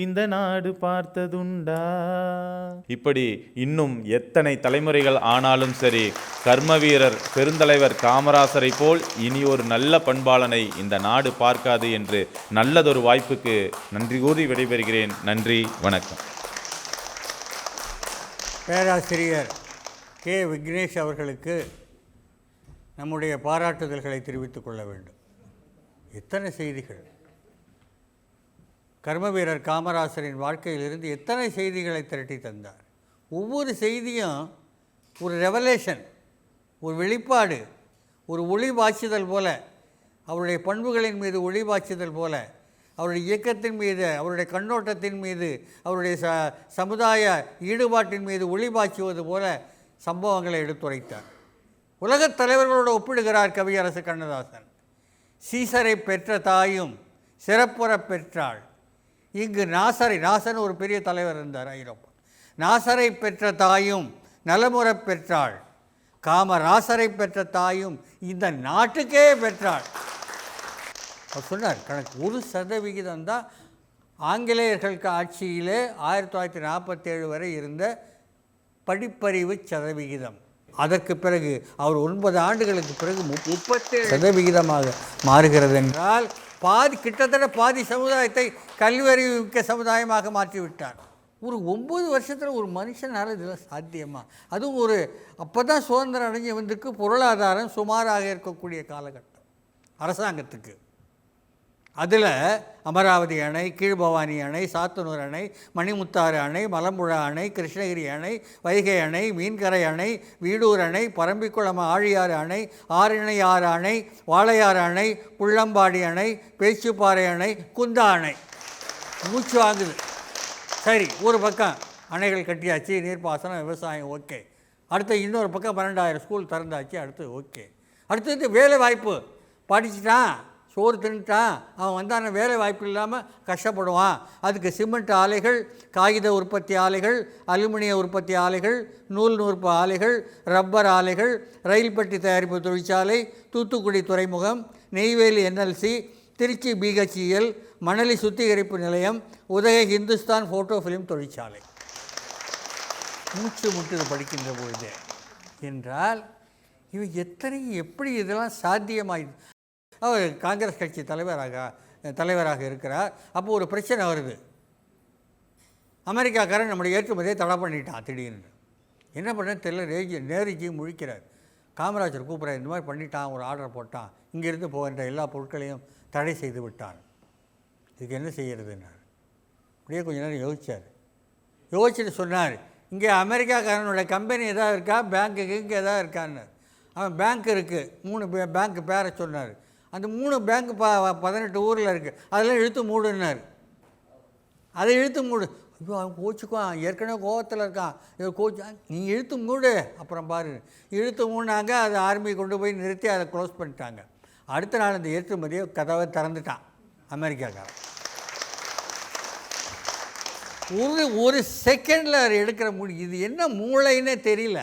இந்த நாடு பார்த்ததுண்டா. இப்படி இன்னும் எத்தனை தலைமுறைகள் ஆனாலும் சரி, கர்ம வீரர் பெருந்தலைவர் காமராசரை போல் இனி ஒரு நல்ல பண்பாளனை இந்த நாடு பார்க்காது என்று நல்லதொரு வாய்ப்புக்கு நன்றி கூறி விடைபெறுகிறேன். நன்றி, வணக்கம். பேராசிரியர் கே. விக்னேஷ் அவர்களுக்கு நம்முடைய பாராட்டுதல்களை தெரிவித்துக் கொள்ள வேண்டும். எத்தனை செய்திகள், கர்ம வீரர் காமராசரின் வாழ்க்கையிலிருந்து எத்தனை செய்திகளை திரட்டி தந்தார். ஒவ்வொரு செய்தியும் ஒரு ரெவலேஷன், ஒரு வெளிப்பாடு, ஒரு ஒளி பாய்ச்சுதல் போல, அவருடைய பண்புகளின் மீது ஒளி பாய்ச்சுதல் போல, அவருடைய இயக்கத்தின் மீது, அவருடைய கண்ணோட்டத்தின் மீது, அவருடைய சமுதாய ஈடுபாட்டின் மீது ஒளி பாய்ச்சுவது போல சம்பவங்களை எடுத்துரைத்தார். உலகத் தலைவர்களோடு ஒப்பிடுகிறார் கவியரசு கண்ணதாசன். சீசரை பெற்ற தாயும் சிறப்புற பெற்றாள். இங்கு நாசன் ஒரு பெரிய தலைவர் இருந்தார் ஐரோப்பா. நாசரை பெற்ற தாயும் நலமுறை பெற்றாள். காமராசரை பெற்ற தாயும் இந்த நாட்டுக்கே பெற்றாள். அவர் சொன்னார் கணக்கு 1% தான் ஆங்கிலேயர்களுக்கு ஆட்சியிலே 1947 வரை இருந்த படிப்பறிவு சதவிகிதம். அதற்கு பிறகு அவர் 9 ஆண்டுகளுக்கு பிறகு 37% மாறுகிறது என்றால் கிட்டத்தட்ட பாதி சமுதாயத்தை கல்வியறிவு மிக்க சமுதாயமாக மாற்றிவிட்டார். ஒரு 9 வருஷத்தில் ஒரு மனுஷனால் இதெல்லாம் சாத்தியமா? அதுவும் அப்போ தான் சுதந்திரம் அடைஞ்சு வந்திருக்கு. பொருளாதாரம் சுமாராக இருக்கக்கூடிய காலகட்டம் அரசாங்கத்துக்கு. அதில் அமராவதி அணை, கீழ்பவானி அணை, சாத்தனூர் அணை, மணிமுத்தாறு அணை, மலம்புழா அணை, கிருஷ்ணகிரி அணை, வைகை அணை, மீன்கரை அணை, வீடூர் அணை, பரம்பிக்குளம் ஆழியாறு அணை, ஆறு அணை, வாளையாறு அணை, புள்ளம்பாடி அணை, பேச்சுப்பாறை அணை, குந்தா அணை. மூச்சு வாங்குது. சரி, ஒரு பக்கம் அணைகள் கட்டியாச்சு, நீர்ப்பாசனம், விவசாயம் ஓகே. அடுத்து இன்னொரு பக்கம் 12,000 ஸ்கூல் திறந்தாச்சு. அடுத்து ஓகே. அடுத்தது வேலை வாய்ப்பு. படிச்சுட்டான், சோறு தின்னுட்டான், அவன் வந்தான வேலை வாய்ப்பு இல்லாமல் கஷ்டப்படுவான். அதுக்கு சிமெண்ட் ஆலைகள், காகித உற்பத்தி ஆலைகள், அலுமினிய உற்பத்தி ஆலைகள், நூல் நூற்பு ஆலைகள், ரப்பர் ஆலைகள், ரயில் பெட்டி தயாரிப்பு தொழிற்சாலை, தூத்துக்குடி துறைமுகம், நெய்வேலி NLC, திருச்சி BHEL, மணலி சுத்திகரிப்பு நிலையம், உதகை ஹிந்துஸ்தான் ஃபோட்டோ ஃபிலிம் தொழிற்சாலை. மூச்சு முட்டுது படிக்கின்ற பொழுது. என்றால் இவை எப்படி இதெல்லாம் சாத்தியமாயிது? அவர் காங்கிரஸ் கட்சி தலைவராக இருக்கிறார். அப்போ ஒரு பிரச்சனை வருது. அமெரிக்காக்காரன் நம்முடைய ஏற்றுமதியை தடை பண்ணிட்டான் திடீர்னு. என்ன பண்ணேன்னு தெரியல. நேருஜி முழிக்கிறார். காமராஜர் கூப்பிட்றாரு, இந்த மாதிரி பண்ணிட்டான், ஒரு ஆர்டர் போட்டான், இங்கேருந்து போகின்ற எல்லா பொருட்களையும் தடை செய்து விட்டான். இதுக்கு என்ன செய்கிறதுன்னார். அப்படியே கொஞ்ச நேரம் யோசிச்சுட்டு சொன்னார், இங்கே அமெரிக்காக்காரனுடைய கம்பெனி எதாவது இருக்கா, பேங்க்கு எதாவது இருக்கான்னு. அவன் பேங்க் இருக்குது, 3 பேங்க்கு பேரை சொன்னார். அந்த 3 பேங்க்கு 18 ஊரில் இருக்குது, அதெல்லாம் இழுத்து மூடுன்னார். அதை இழுத்து மூடு. ஐயோ, அவன் கோச்சுக்குவான், ஏற்கனவே கோவத்தில் இருக்கான், நீ இழுத்து மூடு, அப்புறம் பாரு. இழுத்து மூடினாங்க. அது ஆர்மி கொண்டு போய் நிறுத்தி அதை க்ளோஸ் பண்ணிட்டாங்க. அடுத்த நாள் அந்த ஏற்றுமதியை கதவை திறந்துட்டான் அமெரிக்காக்காரன். ஒரு செகண்டில் எடுக்கிற இது என்ன மூளைன்னே தெரியல.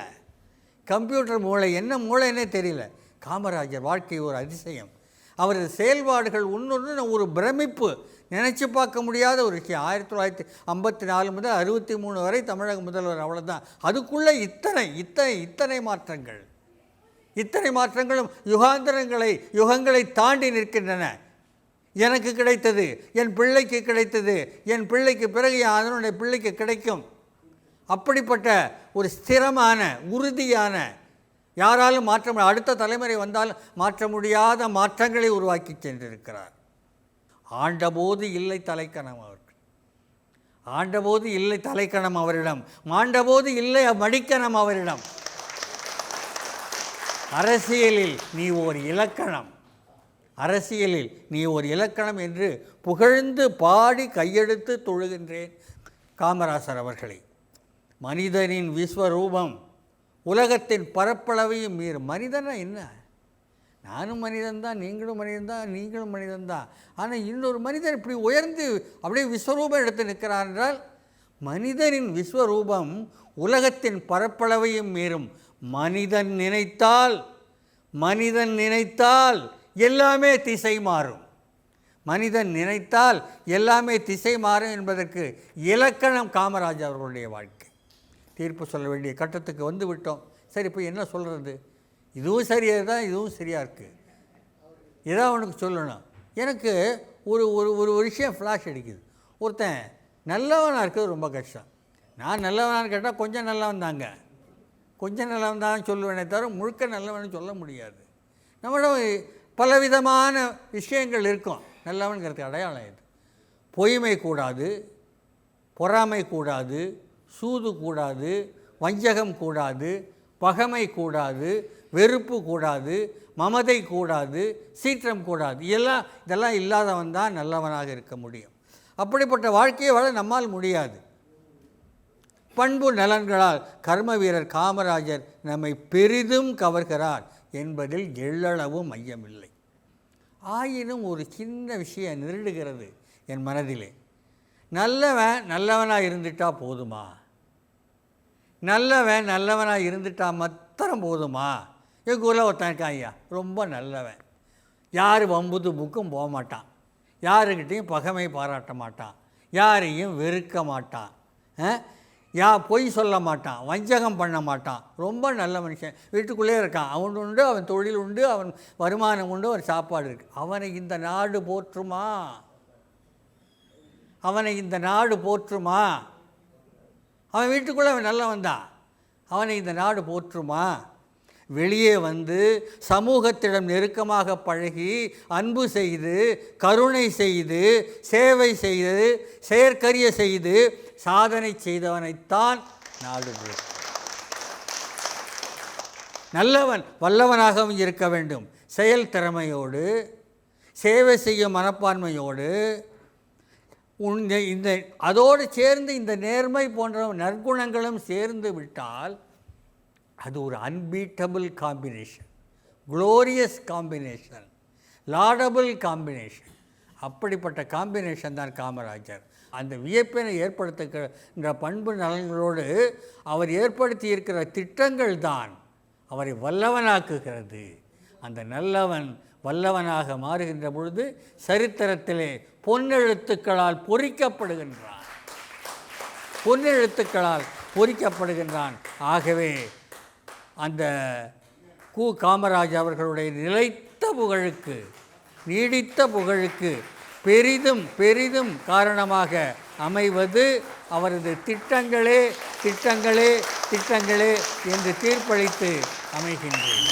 கம்ப்யூட்டர் மூளை என்ன மூளைன்னே தெரியல. காமராஜர் வாழ்க்கை ஒரு அதிசயம். அவரது செயல்பாடுகள் ஒன்று ஒரு பிரமிப்பு. நினச்சி பார்க்க முடியாத ஒரு விஷயம். 1954 முதல் 63 வரை தமிழக முதல்வர், அவ்வளோதான். அதுக்குள்ளே இத்தனை மாற்றங்கள். இத்தனை மாற்றங்களும் யுகங்களை தாண்டி நிற்கின்றன. எனக்கு கிடைத்தது, என் பிள்ளைக்கு கிடைத்தது, என் பிள்ளைக்கு பிறகு அதனுடைய பிள்ளைக்கு கிடைக்கும். அப்படிப்பட்ட ஒரு ஸ்திரமான, உறுதியான, யாராலும் அடுத்த தலைமுறை வந்தால் மாற்ற முடியாத மாற்றங்களை உருவாக்கி சென்றிருக்கிறார். ஆண்டபோது இல்லை தலைக்கணம் அவர்கள். ஆண்டபோது இல்லை தலைக்கணம் அவரிடம், மாண்டபோது இல்லை மடிக்கணம் அவரிடம். அரசியலில் நீ ஓர் இலக்கணம், அரசியலில் நீ ஒரு இலக்கணம் என்று புகழ்ந்து பாடி கையெடுத்து தொழுகின்றேன் காமராசர் அவர்களை. மனிதனின் விஸ்வரூபம் உலகத்தின் பரப்பளவையும் மீறும். மனிதனா என்ன? நானும் மனிதன்தான், நீங்களும் மனிதன்தான். ஆனால் இன்னொரு மனிதன் இப்படி உயர்ந்து அப்படியே விஸ்வரூபம் எடுத்து நிற்கிறார் என்றால், மனிதனின் விஸ்வரூபம் உலகத்தின் பரப்பளவையும் மீறும். மனிதன் நினைத்தால் எல்லாமே திசை மாறும். மனிதன் நினைத்தால் எல்லாமே திசை மாறும் என்பதற்கு இலக்கணம் காமராஜர் அவர்களுடைய வாழ்க்கை. தீர்ப்பு சொல்ல வேண்டிய கட்டத்துக்கு வந்து விட்டோம். சரி, இப்போ என்ன சொல்கிறது? இதுவும் சரியாக தான், இதுவும் சரியாக இருக்குது. ஏதாவது உனக்கு சொல்லணும். எனக்கு ஒரு விஷயம் ஃப்ளாஷ் அடிக்குது. ஒருத்தன் நல்லவனாக இருக்கிறது ரொம்ப கஷ்டம். நான் நல்லவனான்னு கேட்டால் கொஞ்சம் நல்லவன் தாங்க, கொஞ்சம் நல்லவன் தான் சொல்லுவேனே தவிர முழுக்க நல்லவன்னு சொல்ல முடியாது. நம்மளோட பலவிதமான விஷயங்கள் இருக்கும். நல்லவனுங்கிறதுக்கு அடையாளம் இது. பொய்மை கூடாது, பொறாமை கூடாது, சூது கூடாது, வஞ்சகம் கூடாது, பகைமை கூடாது, வெறுப்பு கூடாது, மமதை கூடாது, சீற்றம் கூடாது. இதெல்லாம் இல்லாதவன் தான் நல்லவனாக இருக்க முடியும். அப்படிப்பட்ட வாழ்க்கையை வாழ நம்மால் முடியாது. பண்பு நலன்களால் கர்ம வீரர் காமராஜர் நம்மை பெரிதும் கவர்கிறார் என்பதில் எள்ளளவும் ஐயமில்லை. ஆயினும் ஒரு சின்ன விஷயம் நெருடுகிறது என் மனதிலே. நல்லவனாக இருந்துட்டா போதுமா? நல்லவனாக இருந்துட்டா மாத்திரம் போதுமா? எங்கள் ஊரில் ஒருத்தன் இருக்கான் ஐயா, ரொம்ப நல்லவன், யார் வம்புது புக்கும் போக மாட்டான், யாருக்கிட்டையும் பகைமை பாராட்ட மாட்டான், யாரையும் வெறுக்க மாட்டான், பொய் சொல்ல மாட்டான், வஞ்சகம் பண்ண மாட்டான், ரொம்ப நல்ல மனுஷன், வீட்டுக்குள்ளே இருக்கான், அவன் உண்டு, அவன் தொழில் உண்டு, அவன் வருமானம் உண்டு, அவன் சாப்பாடு இருக்குது. அவனை இந்த நாடு போற்றுமா? அவனை இந்த நாடு போற்றுமா? அவன் வீட்டுக்குள்ளே அவன் நல்லவன் தான், அவனை இந்த நாடு போற்றுமா? வெளியே வந்து சமூகத்திடம் நெருக்கமாக பழகி அன்பு செய்து கருணை செய்து சேவை செய்து செயற்கரிய செய்து சாதனை செய்தவனைத்தான் நாடு போற்றும். நல்லவன் வல்லவனாகவும் இருக்க வேண்டும், செயல் திறமையோடு சேவை செய்யும் மனப்பான்மையோடு இந்த அதோடு சேர்ந்து இந்த நேர்மை போன்ற நற்குணங்களும் சேர்ந்து விட்டால் அது ஒரு unbeatable combination, glorious combination, laudable combination. அப்படிப்பட்ட காம்பினேஷன் தான் காமராஜர். அந்த வியப்பினை ஏற்படுத்துகின்ற பண்பு நலன்களோடு அவர் ஏற்படுத்தி இருக்கிற திட்டங்கள் தான் அவரை வல்லவனாக்குகிறது. அந்த நல்லவன் வல்லவனாக மாறுகின்ற பொழுது சரித்திரத்திலே பொன்னெழுத்துக்களால் பொறிக்கப்படுகின்றான். ஆகவே அந்த காமராஜ் அவர்களுடைய நிலைத்த புகழுக்கு, நீடித்த புகழுக்கு பெரிதும் பெரிதும் காரணமாக அமைவது அவரது திட்டங்களே என்று தீர்ப்பளித்து அமைகின்றேன்.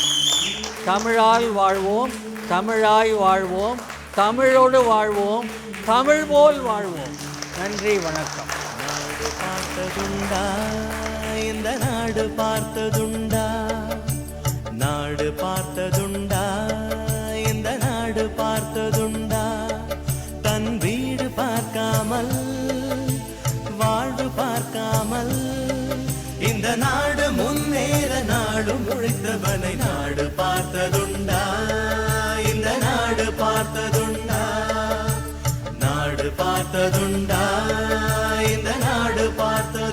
தமிழால் வாழ்வோம், தமிழாய் வாழ்வோம், தமிழோடு வாழ்வோம், தமிழ் போல் வாழ்வோம். நன்றி, வணக்கம். நாடு பார்த்ததுண்டா, இந்த நாடு பார்த்ததுண்டா, நாடு பார்த்ததுண்டா, இந்த நாடு பார்த்ததுண்டா, தன் வீடு பார்க்காமல் வாழ்வு பார்க்காமல் இந்த நாடு முன்னேற நாடு முழித்தவனை நாடு பார்த்ததுண்டா, இந்த நாடு பார்த்ததுண்டா, நாடு பார்த்ததுண்டா, இந்த நாடு பார்த்த